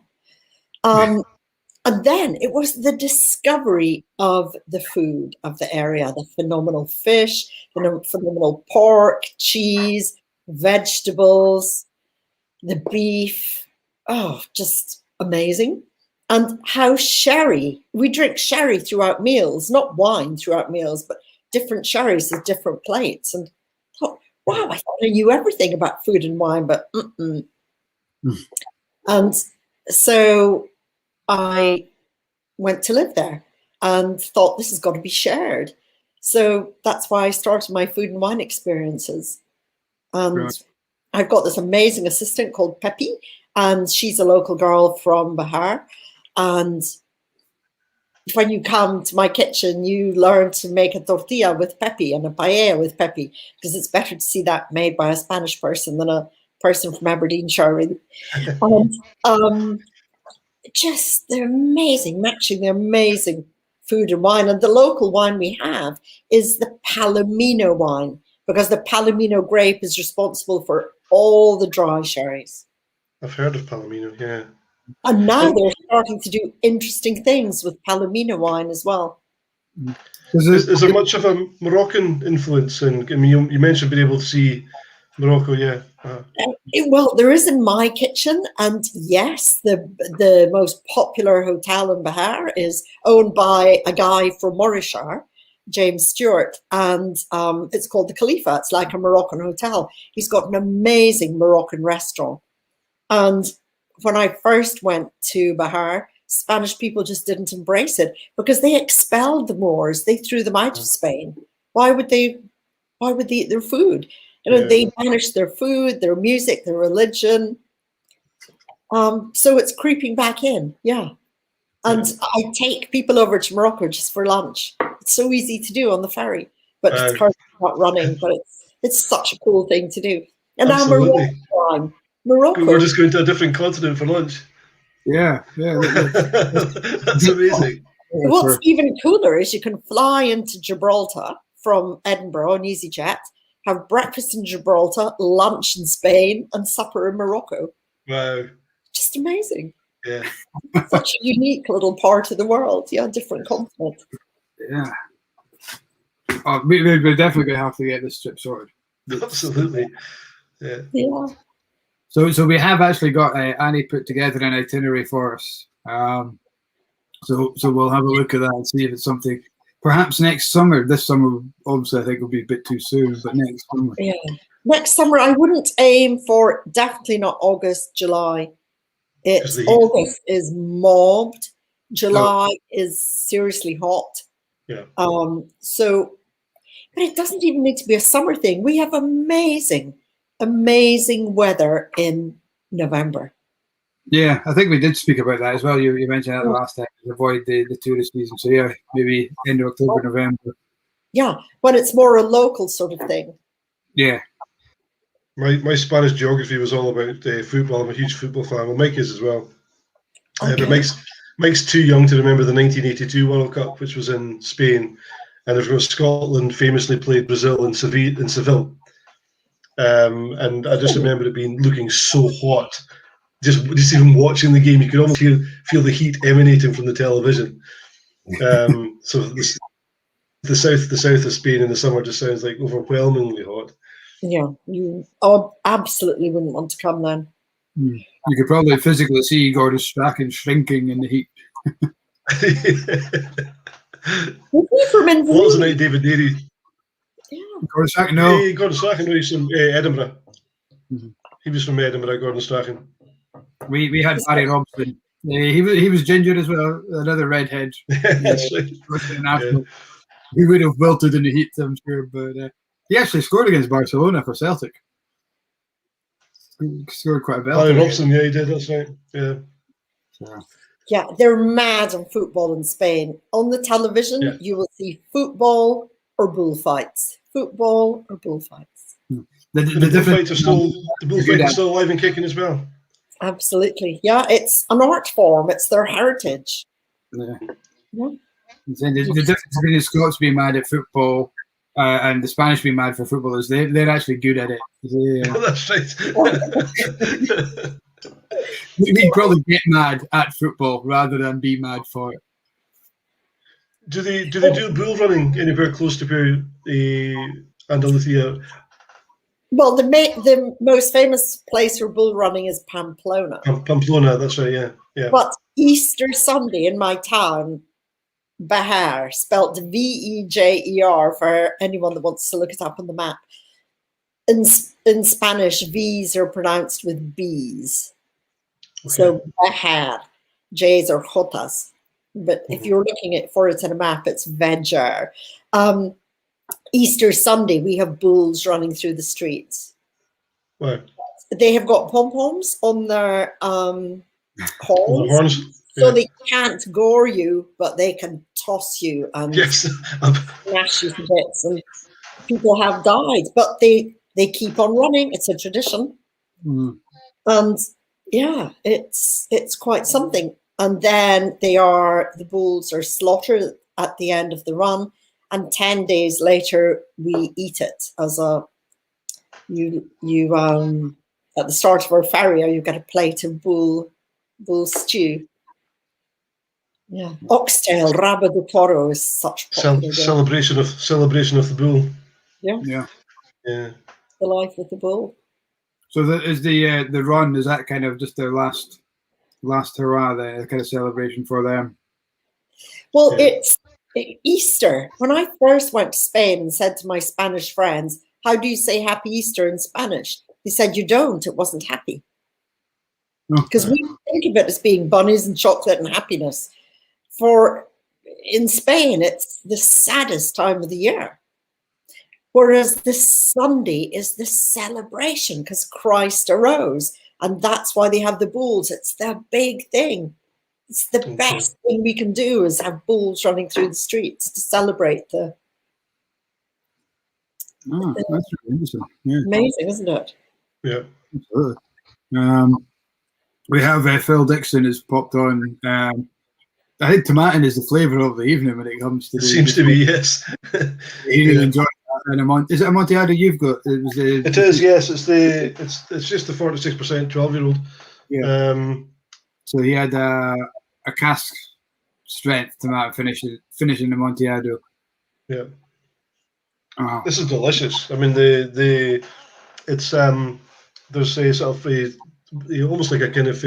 And then it was the discovery of the food of the area, the phenomenal fish, the phenomenal pork, cheese, vegetables, the beef. Oh, just amazing. And how sherry, we drink sherry throughout meals, not wine throughout meals, but different sherries at different plates. And I thought, wow, I thought I knew everything about food and wine, but And so I went to live there and thought, this has got to be shared. So that's why I started my food and wine experiences. And I've got this amazing assistant called Pepi, and she's a local girl from Bahar. And when you come to my kitchen, you learn to make a tortilla with Pepi and a paella with Pepi, because it's better to see that made by a Spanish person than a person from Aberdeenshire, really. And just they're amazing, matching the amazing food and wine. And the local wine we have is the Palomino wine, because the Palomino grape is responsible for all the dry sherries. I've heard of Palomino, yeah. And now they're starting to do interesting things with Palomino wine as well. Is there much of a Moroccan influence? And I mean, you mentioned being able to see Morocco, yeah. Well, there is in my kitchen, and yes, the most popular hotel in Bahar is owned by a guy from Morayshire, James Stewart, and it's called the Khalifa. It's like a Moroccan hotel. He's got an amazing Moroccan restaurant. And when I first went to Bahar, Spanish people just didn't embrace it, because they expelled the Moors. They threw them out of Spain. Why would they eat their food? They banished their food, their music, their religion. So it's creeping back in, And I take people over to Morocco just for lunch. It's so easy to do on the ferry, but it's not running. But it's such a cool thing to do. And absolutely. Now Morocco. We're just going to a different continent for lunch. Yeah. That's amazing. What's even cooler is you can fly into Gibraltar from Edinburgh on EasyJet, have breakfast in Gibraltar, lunch in Spain, and supper in Morocco. Wow. Just amazing. Yeah. Such a unique little part of the world. Yeah, different continent. Yeah. Oh, we're definitely going to have to get this trip sorted. Absolutely. Yeah. Yeah. So we have actually got Annie put together an itinerary for us. So we'll have a look at that and see if it's something. Perhaps next summer. This summer, obviously, I think will be a bit too soon. But next summer. Yeah. Next summer, I wouldn't aim for, definitely not August, July. August is mobbed. July is seriously hot. Yeah. So, but it doesn't even need to be a summer thing. We have amazing weather in November. Yeah, I think we did speak about that as well. You mentioned that the last time, avoid the tourist season. So yeah, maybe end of October, November. Yeah, when it's more a local sort of thing. Yeah. My Spanish geography was all about football. I'm a huge football fan. Well, Mike is as well. Okay. But Mike's too young to remember the 1982 World Cup, which was in Spain. And of course, Scotland famously played Brazil in Seville. And I just remember it looking so hot. Just even watching the game, you could almost feel the heat emanating from the television. So the south of Spain in the summer just sounds like overwhelmingly hot. Yeah, you absolutely wouldn't want to come then. You could probably physically see Gordon Strachan shrinking in the heat. Was he from Inverurie? What was the night David Daly? Yeah. Gordon Strachan, no. Hey, Gordon Strachan, he's from Edinburgh. Mm-hmm. He was from Edinburgh, Gordon Strachan. We had Barry Robson. He was ginger as well, another redhead. That's right. Yeah. He would have wilted in the heat, I'm sure, but he actually scored against Barcelona for Celtic. He scored quite a bit. Barry Robson, yeah, he did. That's right. Yeah. So. Yeah, they're mad on football in Spain. On the television, you will see football or bullfights. Football or bullfights. The bullfights are still alive and kicking as well. Absolutely. Yeah, it's an art form. It's their heritage. Yeah. Yeah. The difference between the Scots being mad at football and the Spanish being mad for football is they're actually good at it. That's right. We probably get mad at football rather than be mad for it. Do they do bull running anywhere close to Andalucia? Well, the most famous place for bull running is Pamplona. Pamplona, that's right. Yeah. But Easter Sunday in my town, Bejar, spelt Vejer for anyone that wants to look it up on the map. In Spanish, V's are pronounced with B's. Okay. So Bejar, J's are Jotas. But if you're looking for it on a map, it's Vejer. Easter Sunday, we have bulls running through the streets. Wow. They have got pom-poms on their horns. So they can't gore you, but they can toss you and smash you to bits. And people have died, but they keep on running. It's a tradition. And yeah, it's quite something. And then the bulls are slaughtered at the end of the run. And 10 days later, we eat it as you at the start of our farrier, you get a plate of bull stew. Yeah, oxtail, rabo de toro is such popular celebration of the bull. Yeah. The life of the bull. So is the run, is that kind of just their last hurrah, the kind of celebration for them? Well, it's Easter. When I first went to Spain and said to my Spanish friends, how do you say Happy Easter in Spanish? They said, you don't. It wasn't happy. Because we think of it as being bunnies and chocolate and happiness. In Spain, it's the saddest time of the year. Whereas this Sunday is the celebration because Christ arose. And that's why they have the bulls. It's their big thing. It's the best thing we can do is have bulls running through the streets to celebrate the. That's really interesting. Yeah. Amazing, isn't it? Yeah. Absolutely. We have Phil Dixon has popped on. I think tomatin is the flavour of the evening when it comes to. Seems to be, yes. He really enjoyed that. Is it Amontillado you've got? It is, yes. It's just the 46% 12-year-old. Yeah. So he had a cask strength tomato finishing the Amontillado. Yeah. Oh. This is delicious. I mean, it's there's a sort of almost like a kind of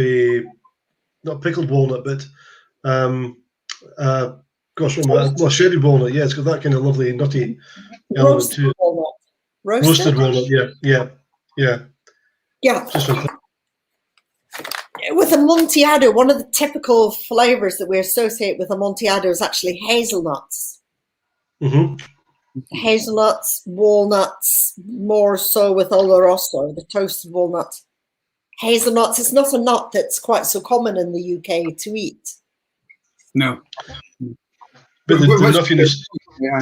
not pickled walnut, but sherry walnut. Yeah, it's got that kind of lovely nutty element to it. Walnut. Roasted walnut. Yeah. Just fantastic. With Amontillado, one of the typical flavors that we associate with Amontillado is actually hazelnuts. Mm-hmm. Hazelnuts, walnuts, more so with Oloroso, the toasted walnut. Hazelnuts, it's not a nut that's quite so common in the UK to eat. No. But the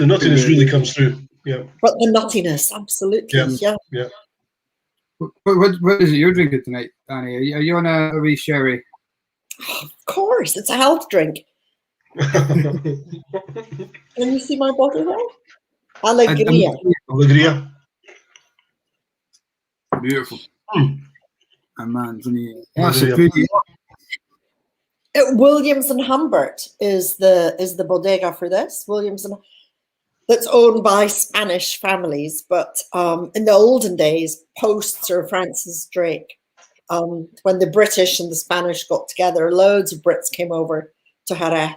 nuttiness really comes through. Yeah. But the nuttiness, absolutely. Yeah. What is it you're drinking tonight, Annie? Are you on a wee sherry? Of course, it's a health drink. Can you see my bottle there? Alegria. Beautiful. Williams and Humbert is the bodega for this. That's owned by Spanish families, but in the olden days, post Sir Francis Drake, when the British and the Spanish got together, loads of Brits came over to Jerez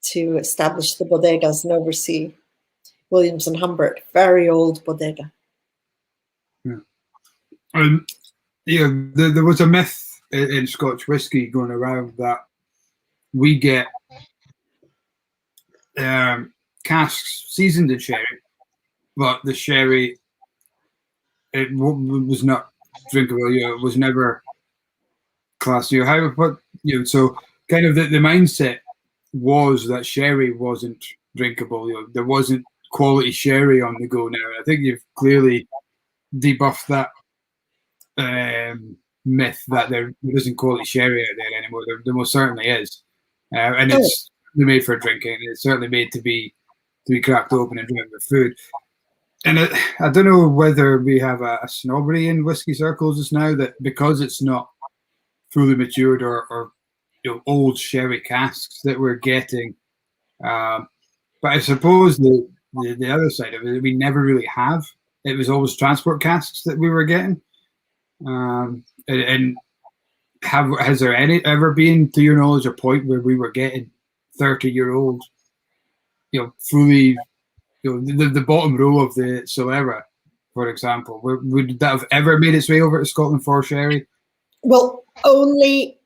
to establish the bodegas and oversee Williams and Humbert. Very old bodega. Yeah. There was a myth in Scotch whisky going around that we get casks seasoned in sherry, but the sherry was not drinkable. It was never classed. So kind of the mindset was that sherry wasn't drinkable. There wasn't quality sherry on the go now. I think you've clearly debuffed that myth that there isn't quality sherry out there anymore. There most certainly is, and it's made for drinking. It's certainly made to be cracked open and drank with food. And I don't know whether we have a snobbery in whiskey circles just now that because it's not fully matured or old sherry casks that we're getting. But I suppose the other side of it, we never really have. It was always transport casks that we were getting. And has there ever been, to your knowledge, a point where we were getting 30-year-old, fully, the bottom row of the Solera, for example? Would that have ever made its way over to Scotland for sherry? Well, only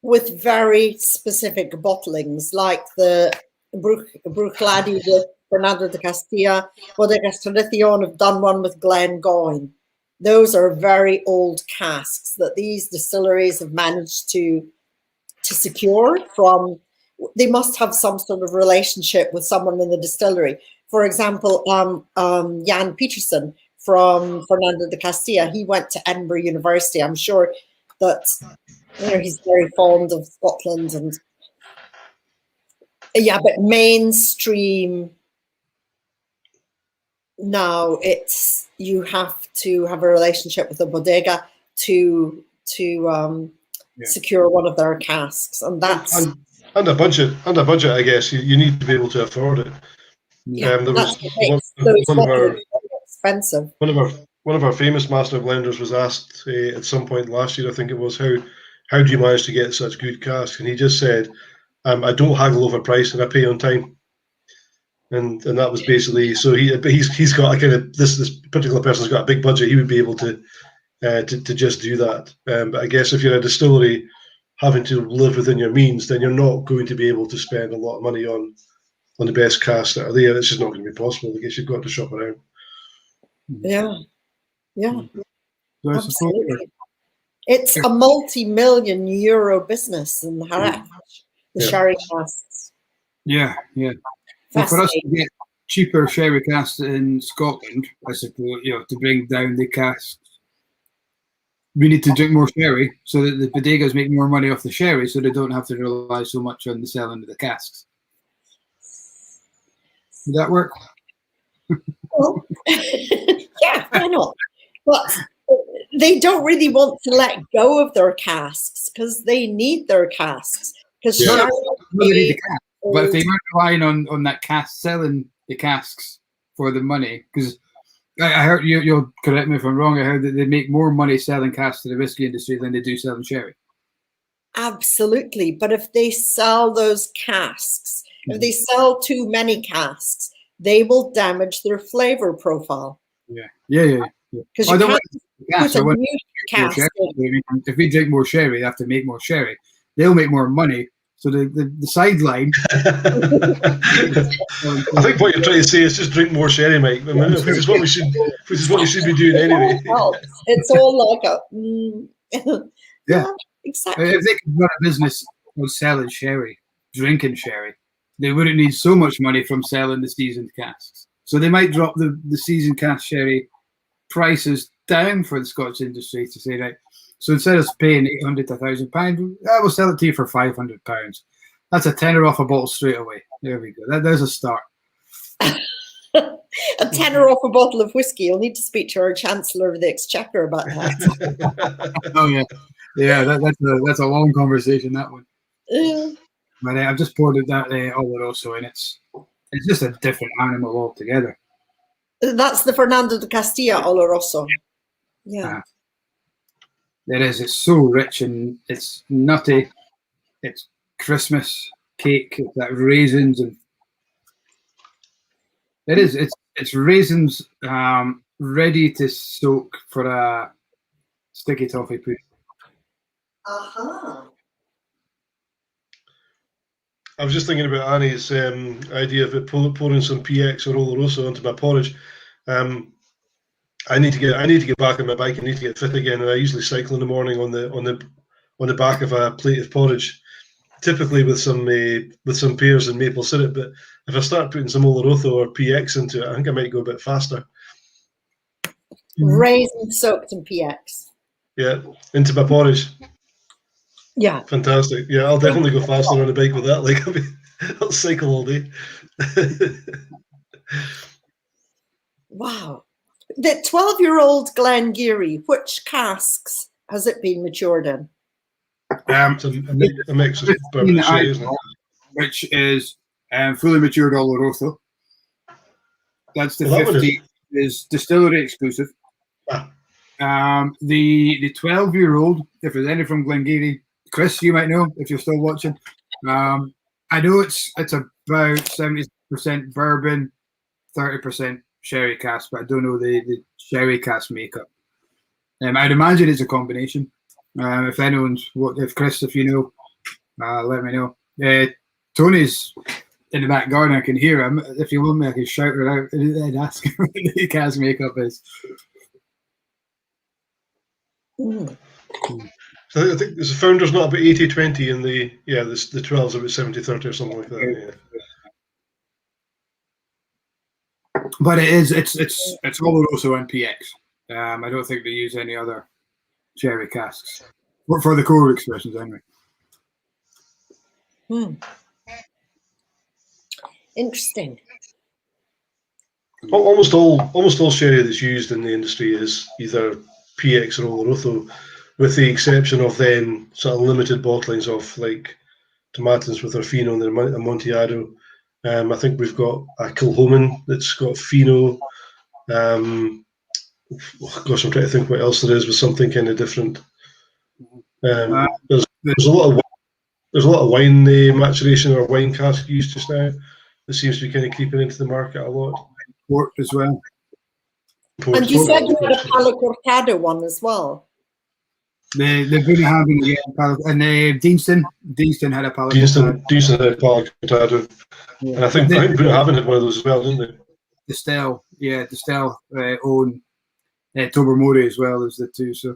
with very specific bottlings, like the Bruichladdich with Fernando de Castilla, Bodegas Tradición have done one with Glen Garioch. Those are very old casks that these distilleries have managed to secure from. They must have some sort of relationship with someone in the distillery. For example, Jan Peterson from Fernando de Castilla, he went to Edinburgh University. I'm sure that he's very fond of Scotland and but mainstream now you have to have a relationship with a bodega to secure one of their casks, and that's and a budget. I guess you need to be able to afford it. Yeah, there was expensive. One of our famous master blenders was asked at some point last year, I think it was, how do you manage to get such good casks? And he just said, I don't haggle over price and I pay on time. And that was basically, so he's got a kind of, this particular person's got a big budget, he would be able to just do that. But I guess if you're a distillery having to live within your means, then you're not going to be able to spend a lot of money on the best casks that are there. It's just not going to be possible. I guess you've got to shop around. Yeah. Absolutely. It's a multi-million euro business in Jerez, the sherry casks. Yeah. Well, for us to get cheaper sherry casks in Scotland, I suppose, to bring down the casks, we need to drink more sherry so that the bodegas make more money off the sherry so they don't have to rely so much on the selling of the casks. Would that work? Well, yeah, why not? But they don't really want to let go of their casks because they need their casks. Because They need the cask. But if they weren't relying on that cask, selling the casks for the money, because I heard, you'll correct me if I'm wrong, I heard that they make more money selling casks to the whiskey industry than they do selling sherry. Absolutely. But if they sell those casks, if they sell too many casks, they will damage their flavor profile. Yeah. Because you can't put a new cask in. If we drink more sherry, they have to make more sherry. They'll make more money. So the sideline. I think what you're trying to say is just drink more sherry, Mike. I mean, which is what you should be doing anyway. It's all like a yeah, exactly. If they could run a business of selling sherry, drinking sherry, they wouldn't need so much money from selling the seasoned casks. So they might drop the seasoned cask sherry prices down for the Scotch industry to say, right, so instead of paying £800 to £1,000, I will sell it to you for £500. That's a tenner off a bottle straight away. There we go. There's a start. A tenner off a bottle of whiskey. You'll need to speak to our Chancellor of the Exchequer about that. Oh yeah. That's a long conversation, that one. But I've just poured that Oloroso, and it's just a different animal altogether. That's the Fernando de Castilla Oloroso. Yeah. It is. It's so rich and it's nutty. It's Christmas cake. It's that raisins and it is. It's raisins ready to soak for a sticky toffee pudding. I was just thinking about Annie's idea of pouring some PX or Oloroso into my porridge. I need to get back on my bike. I need to get fit again, and I usually cycle in the morning on the back of a plate of porridge, typically with some pears and maple syrup. But if I start putting some Oloroso or PX into it, I think I might go a bit faster. Raisin soaked in PX. Yeah, into my porridge. Yeah, fantastic. Yeah, I'll definitely go faster on a bike with that. Like I'll cycle all day. Wow. The 12-year-old Glen Garioch, which casks has it been matured in? It's a mix of bourbon and sherry, isn't it? Which is fully matured Oloroso. That's the 50. Is distillery exclusive. The 12-year-old, if there's any from Glen Garioch, Chris, you might know if you're still watching. I know it's about 70% bourbon, 30% sherry cask, but I don't know the sherry cask makeup. I'd imagine it's a combination. If Chris, if you know, let me know. Tony's in the back garden. I can hear him. If you want me, I can shout her out and ask him what the cask makeup is. So I think the founder's not about 80-20 and the 12's about 70-30 or something like that. Yeah. But it's Oloroso and PX. I don't think they use any other sherry casks for the core expressions anyway. Interesting. Almost all sherry that's used in the industry is either PX or Oloroso, with the exception of then sort of limited bottlings of like Tomatins with our Fino and the Amontillado. I think we've got a Kilchoman that's got Fino. I'm trying to think what else there is with something kind of different. There's a lot of wine maturation or wine cask used just now. That seems to be kind of creeping into the market a lot. Port as well. And you said you had a Palo Cortado one as well. The Bunahaven, and Deanston had a Palo Cortado. Deanston had a Palo Cortado. Yeah. And I think Bunahaven had one of those as well, didn't they? Distell own Tobermory as well as the two. So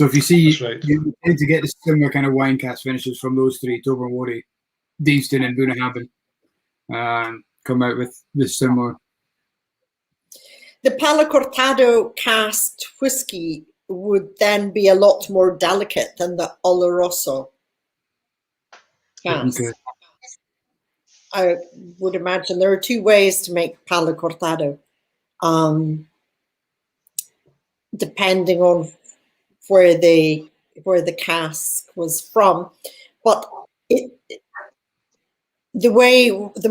if you see, right, you tend to get the similar kind of wine cask finishes from those three: Tobermory, Deanston, and Bunahaven. Come out with this similar. The Palo Cortado cast whiskey would then be a lot more delicate than the Oloroso cask. Okay. I would imagine there are two ways to make Palo Cortado. depending on where the cask was from. But the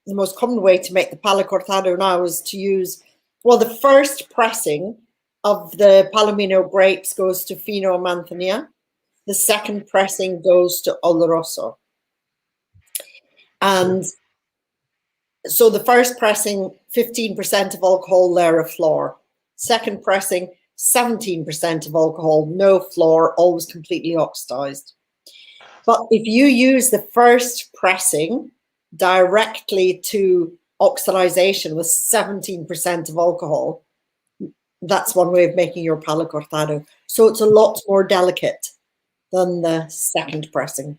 most common way to make the Palo Cortado now is to use, well, the first pressing of the Palomino grapes goes to Fino and Manzanilla. The second pressing goes to Oloroso. And so the first pressing, 15% of alcohol, layer of floor. Second pressing, 17% of alcohol, no floor, always completely oxidized. But if you use the first pressing directly to oxidization with 17% of alcohol, that's one way of making your Palo Cortado. So it's a lot more delicate than the second pressing.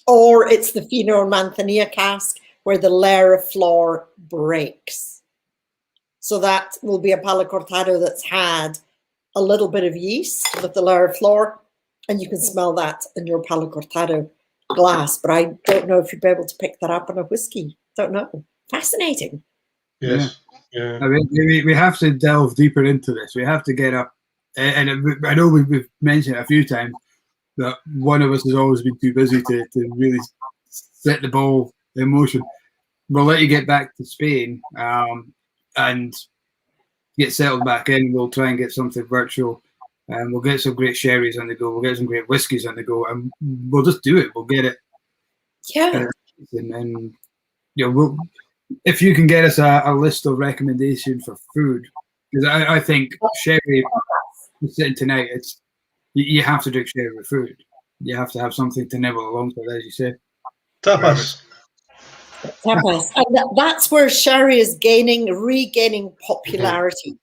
Or it's the Fino and Manzanilla cask where the layer of floor breaks. So that will be a Palo Cortado that's had a little bit of yeast with the layer of floor, and you can smell that in your Palo Cortado glass. But I don't know if you'd be able to pick that up in a whiskey. Don't know. Fascinating. Yes. Yeah. I mean, we have to delve deeper into this. We have to get up, and I know we've mentioned it a few times that one of us has always been too busy to really set the ball in motion. We'll let you get back to Spain and get settled back in. We'll try and get something virtual, and we'll get some great sherries on the go. We'll get some great whiskies on the go, and we'll just do it. We'll get it. Yeah. And you know, if you can get us a list of recommendations for food, because I think sherry sitting tonight, you have to drink sherry with food. You have to have something to nibble alongside, as you say. Tapas. Tapas. And that's where sherry is regaining popularity,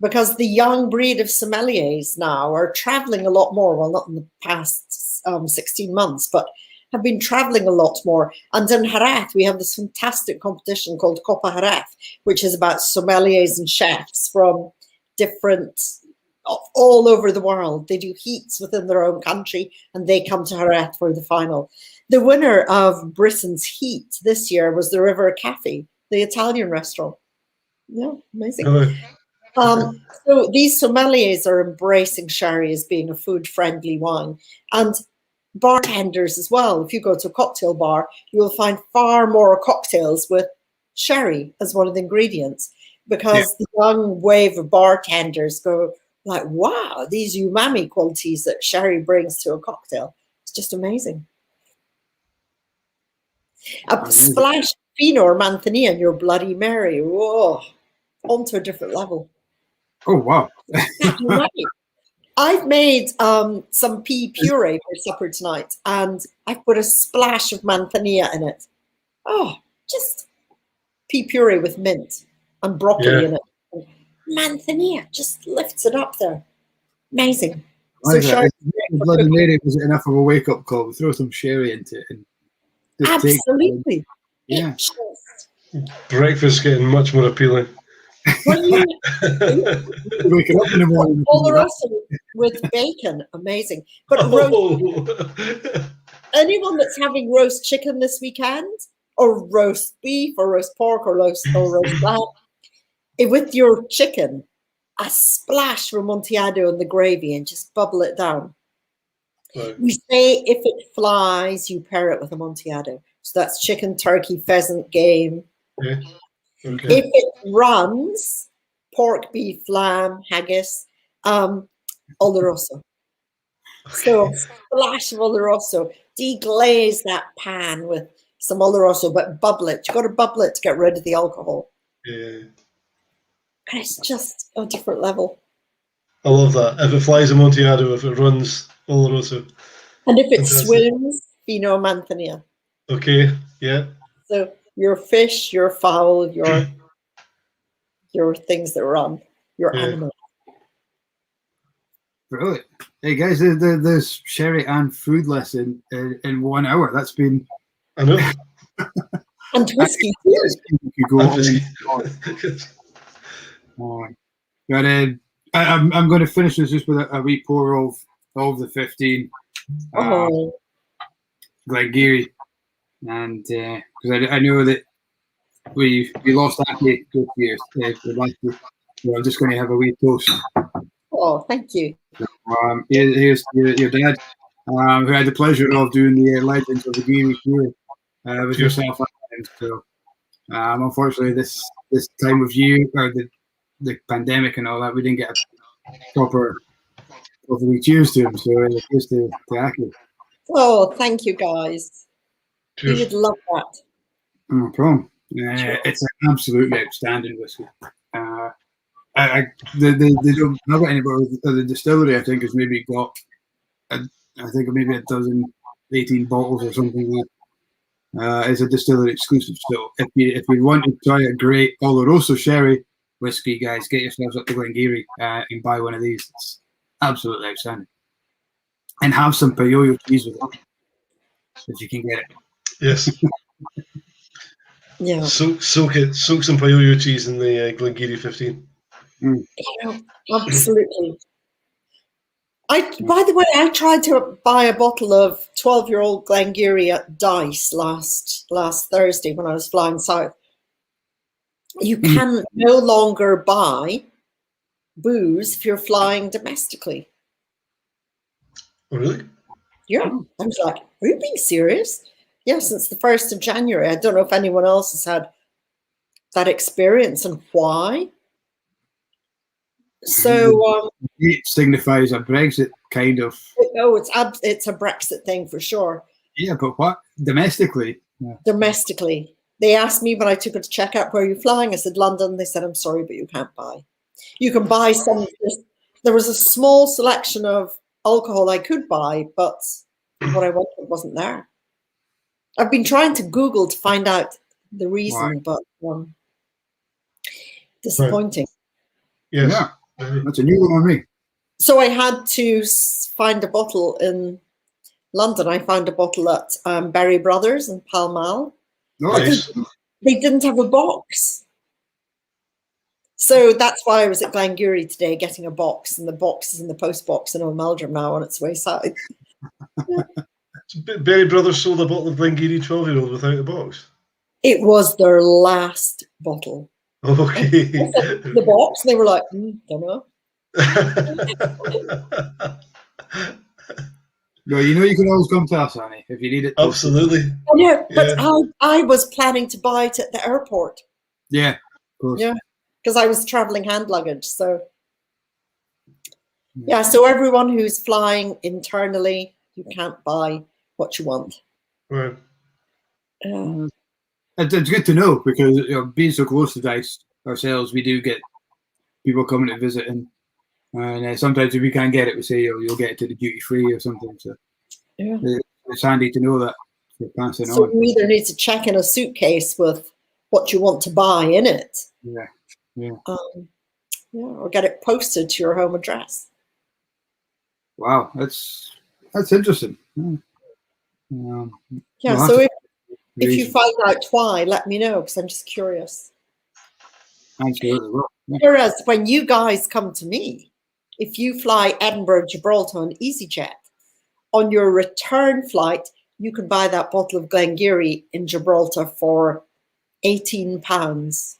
because the young breed of sommeliers now are traveling a lot more. Well, not in the past 16 months, but have been traveling a lot more. And in Jerez, we have this fantastic competition called Copa Jerez, which is about sommeliers and chefs from all over the world. They do heats within their own country, and they come to Jerez for the final. The winner of Britain's heat this year was the River Cafe, the Italian restaurant. Yeah, amazing. So these sommeliers are embracing sherry as being a food-friendly wine. And bartenders as well. If you go to a cocktail bar, you will find far more cocktails with sherry as one of the ingredients, because the young wave of bartenders go like, wow, these umami qualities that sherry brings to a cocktail. It's just amazing. A splash of Fino or Manzanilla in your Bloody Mary. Whoa, onto a different level. Oh, wow. Right. I've made some pea puree for supper tonight, and I put a splash of Manzanilla in it. Oh, just pea puree with mint and broccoli in it. Manzanilla just lifts it up there. Amazing. So Bloody Mary was enough of a wake-up call. We throw some sherry into it. And absolutely. Yeah. Breakfast getting much more appealing. Waking up in the morning. Oloroso with bacon, amazing. But anyone that's having roast chicken this weekend, or roast beef, or roast pork, or roast lamb, with your chicken, a splash of Amontillado in the gravy and just bubble it down. Right. We say if it flies, you pair it with Amontillado. So that's chicken, turkey, pheasant, game. Yeah. Okay. If it runs, pork, beef, lamb, haggis, Oloroso. So a splash of Oloroso. Deglaze that pan with some Oloroso, but bubble it. You've got to bubble it to get rid of the alcohol. Yeah. And it's just a different level. I love that. If it flies, Amontillado. If it runs, Oloroso. And if it swims, Fino Manzanilla. Okay, yeah. So your fish, your fowl, your things that run, your animals. Brilliant. Hey guys, there's sherry and food lesson in 1 hour. That's been. I know. And whiskey too. I'm going to finish this just with a wee pour of the 15 Glen Garioch, and because I know that we lost Annie this year. So I'm just going to have a wee toast. Oh, thank you. Here's your dad, who had the pleasure of doing the Legends of the Geary tour with yourself. So, unfortunately, this time of year, or the pandemic and all that, we didn't get a proper cheers to him. So, cheers to Aki. Oh, thank you, guys. Cheers. You would love that. No problem. It's an absolutely outstanding whiskey. They don't have anybody with the distillery. I think has maybe got, I think maybe a dozen, 18 bottles or something like that. It's a distillery exclusive. So if you want to try a great Oloroso sherry whiskey, guys, get yourselves up to Glen Garioch and buy one of these. It's absolutely outstanding. And have some payoyo cheese with it if you can get it. Yes. Yeah. Soak some payoyo cheese in the Glen Garioch 15. Yeah, absolutely. By the way, I tried to buy a bottle of 12-year-old Glen Garioch at Dice last Thursday when I was flying south. You can no longer buy booze if you're flying domestically. Oh, really? Yeah. I was like, are you being serious? Yeah, since the 1st of January. I don't know if anyone else has had that experience and why. So it signifies a Brexit kind of. No, it's a Brexit thing for sure. Yeah, but what domestically? Yeah. Domestically, they asked me when I took it to check out where are you flying. I said London. They said I'm sorry, but you can't buy. You can buy some. There was a small selection of alcohol I could buy, but what I wanted wasn't there. I've been trying to Google to find out the reason, but disappointing. Yes. Yeah. That's a new one on me. So I had to find a bottle in London. I found a bottle at Berry Brothers in Pall Mall. Nice. They didn't have a box. So that's why I was at Glen Garioch today getting a box, and the box is in the post box in Oldmeldrum now on its way south. Berry Brothers sold a bottle of Glen Garioch 12-year-old without a box. It was their last bottle. Okay. The box, and they were like, don't know. No, you can always come to us, Annie, if you need it. Absolutely. Yeah, but I was planning to buy it at the airport. Yeah, of course. Yeah, because I was traveling hand luggage. So, yeah, so everyone who's flying internally, you can't buy what you want. Right. It's good to know because being so close to Dice ourselves, we do get people coming to visit, and sometimes if we can't get it, we say you'll get it to the duty free or something. So yeah, it's handy to know that we're passing on. So you either need to check in a suitcase with what you want to buy in it, or get it posted to your home address. Wow, that's interesting. So if you find out why, let me know because I'm just curious. Absolutely. Well, yeah. Whereas when you guys come to me, if you fly Edinburgh, Gibraltar on EasyJet, on your return flight, you can buy that bottle of Glen Garioch in Gibraltar for £18.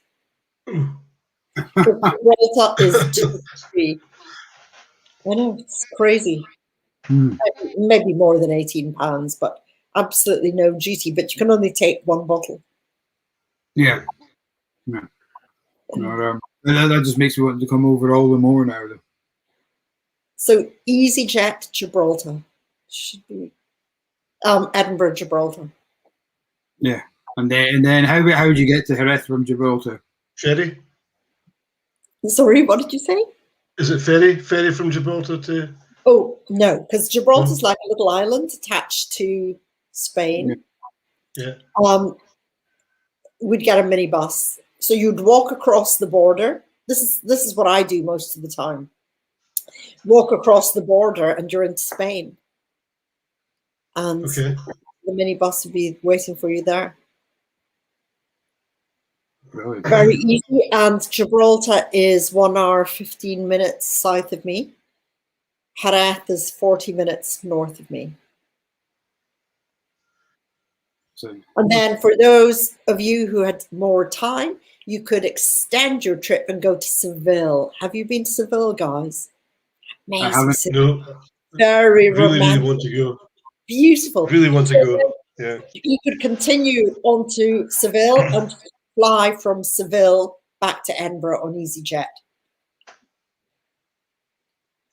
Gibraltar is duty-free. I know, it's crazy. Maybe more than £18, but absolutely no duty. But you can only take one bottle. Yeah. That just makes me want to come over all the more now. Though. So EasyJet Gibraltar should be Edinburgh Gibraltar. Yeah, and then how would you get to Jerez from Gibraltar? Ferry. Sorry, what did you say? Is it ferry? Ferry from Gibraltar to? Oh no, because Gibraltar's like a little island attached to Spain. Yeah. We'd get a minibus. So you'd walk across the border. This is what I do most of the time. Walk across the border and you're in Spain. And the minibus would be waiting for you there. Really? Very easy. And Gibraltar is 1 hour, 15 minutes south of me. Jerez is 40 minutes north of me. So, and then for those of you who had more time, you could extend your trip and go to Seville. Have you been to Seville, guys? I Amazing haven't. city. No, Very really romantic, want to go. beautiful. Really want to So go. Yeah. you could continue on to Seville and fly from Seville back to Edinburgh on EasyJet.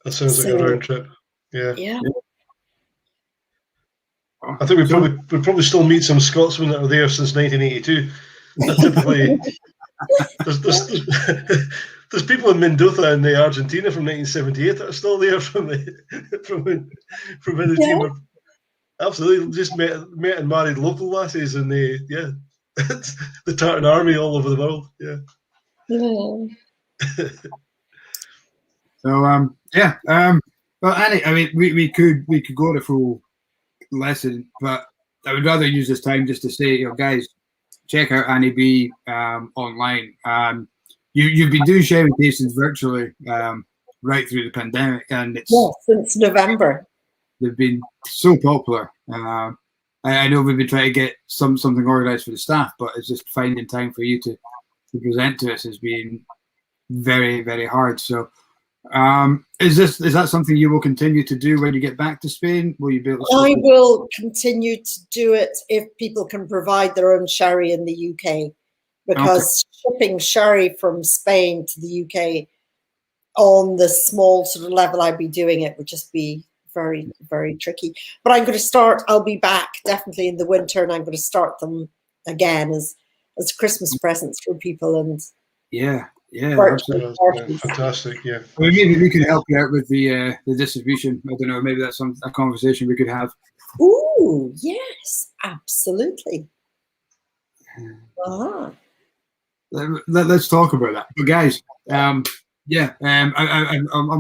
That sounds like a So, round trip. Yeah. yeah. I think we'd probably still meet some Scotsmen that are there since 1982. Typically, there's people in Mendoza in Argentina from 1978 that are still there from when the team were absolutely just met and married local lasses, and the Tartan Army all over the world. Yeah. So well, Annie, I mean, we could go the full lesson, but I would rather use this time just to say, guys, check out Annie B online. You've been doing sherry tastings virtually right through the pandemic, and it's since November. They've been so popular. I know we've been trying to get something organised for the staff, but it's just finding time for you to present to us has been very, very hard. So, is that something you will continue to do when you get back to Spain? Will you be able to? I will continue to do it if people can provide their own sherry in the UK, because shipping sherry from Spain to the UK on the small sort of level I'd be doing it would just be very, very tricky. But I'm going to start. I'll be back definitely in the winter, and I'm going to start them again as Christmas presents for people. And absolutely. Fantastic. Yeah. Well, maybe we can help you out with the distribution. I don't know. Maybe that's a conversation we could have. Ooh, yes, absolutely. Let's talk about that. But guys, I'm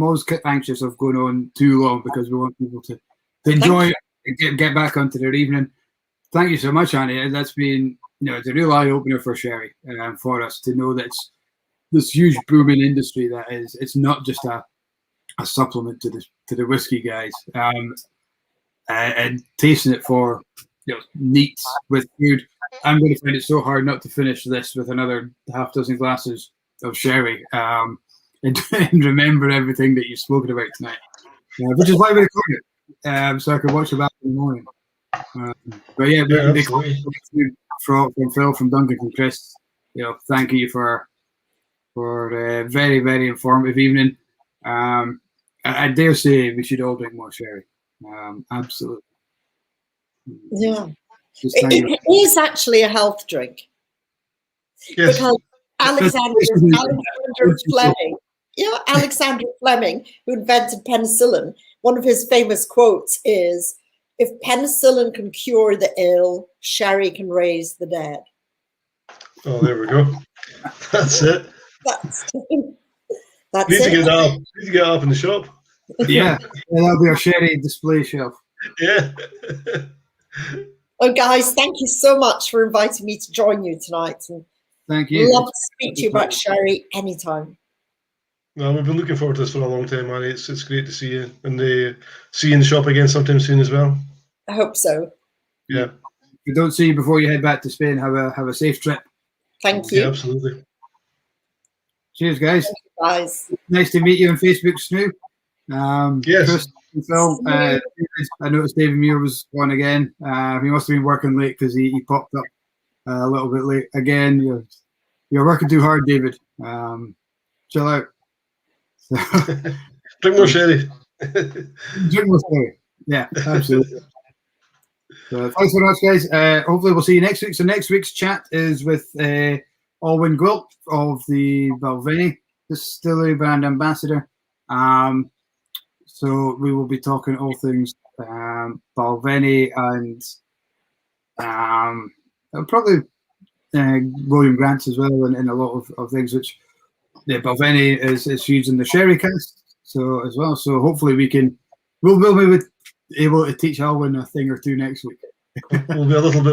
always anxious of going on too long because we want people to enjoy it, get back onto their evening. Thank you so much, Annie. That's been, it's a real eye opener for sherry for us to know that it's this huge booming industry that is. It's not just a supplement to the whiskey guys. And tasting it for neat with food. I'm going to find it so hard not to finish this with another half dozen glasses of sherry and remember everything that you've spoken about tonight, which is why we record it, so I can watch it back in the morning. But yeah, from Phil, from Duncan, from Chris, thank you for a very, very informative evening. I dare say we should all drink more sherry. Absolutely. Yeah. It is actually a health drink. Yes. Because Alexander Fleming, who invented penicillin, one of his famous quotes is, "If penicillin can cure the ill, sherry can raise the dead." Oh, there we go. That's it. That's Need it. to get that up. Need to get up in the shop. Yeah, that'll be our sherry display shelf. Yeah. Oh, guys, thank you so much for inviting me to join you tonight. And thank you. Love to speak to you about sherry anytime. No, we've been looking forward to this for a long time, Annie. It's great to see you, and see you in the shop again sometime soon as well. I hope so. Yeah. If we don't see you before you head back to Spain, have a safe trip. Thank you. Yeah, absolutely. Cheers, guys. Thank you, guys. Nice to meet you on Facebook, Snoo. Yes. Chris and Phil, I noticed David Muir was on again. He must have been working late because he popped up a little bit late. Again, you're working too hard, David. Chill out. So, drink more sherry. Drink more sherry. Yeah, absolutely. So, thanks very much, guys. Hopefully we'll see you next week. So next week's chat is with Alwyn Gwilt of the Balvenie Distillery brand ambassador. So we will be talking all things Balvenie and probably William Grant's as well, and a lot of things which Balvenie is huge in the sherry cast. So as well. So hopefully we'll be able to teach Alwyn a thing or two next week. We'll be a little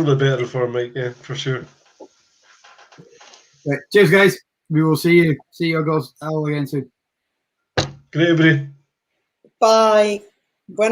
bit better for him, Mike. Yeah, for sure. Right. Cheers, guys. We will see you all again soon. Good night, everybody. Bye.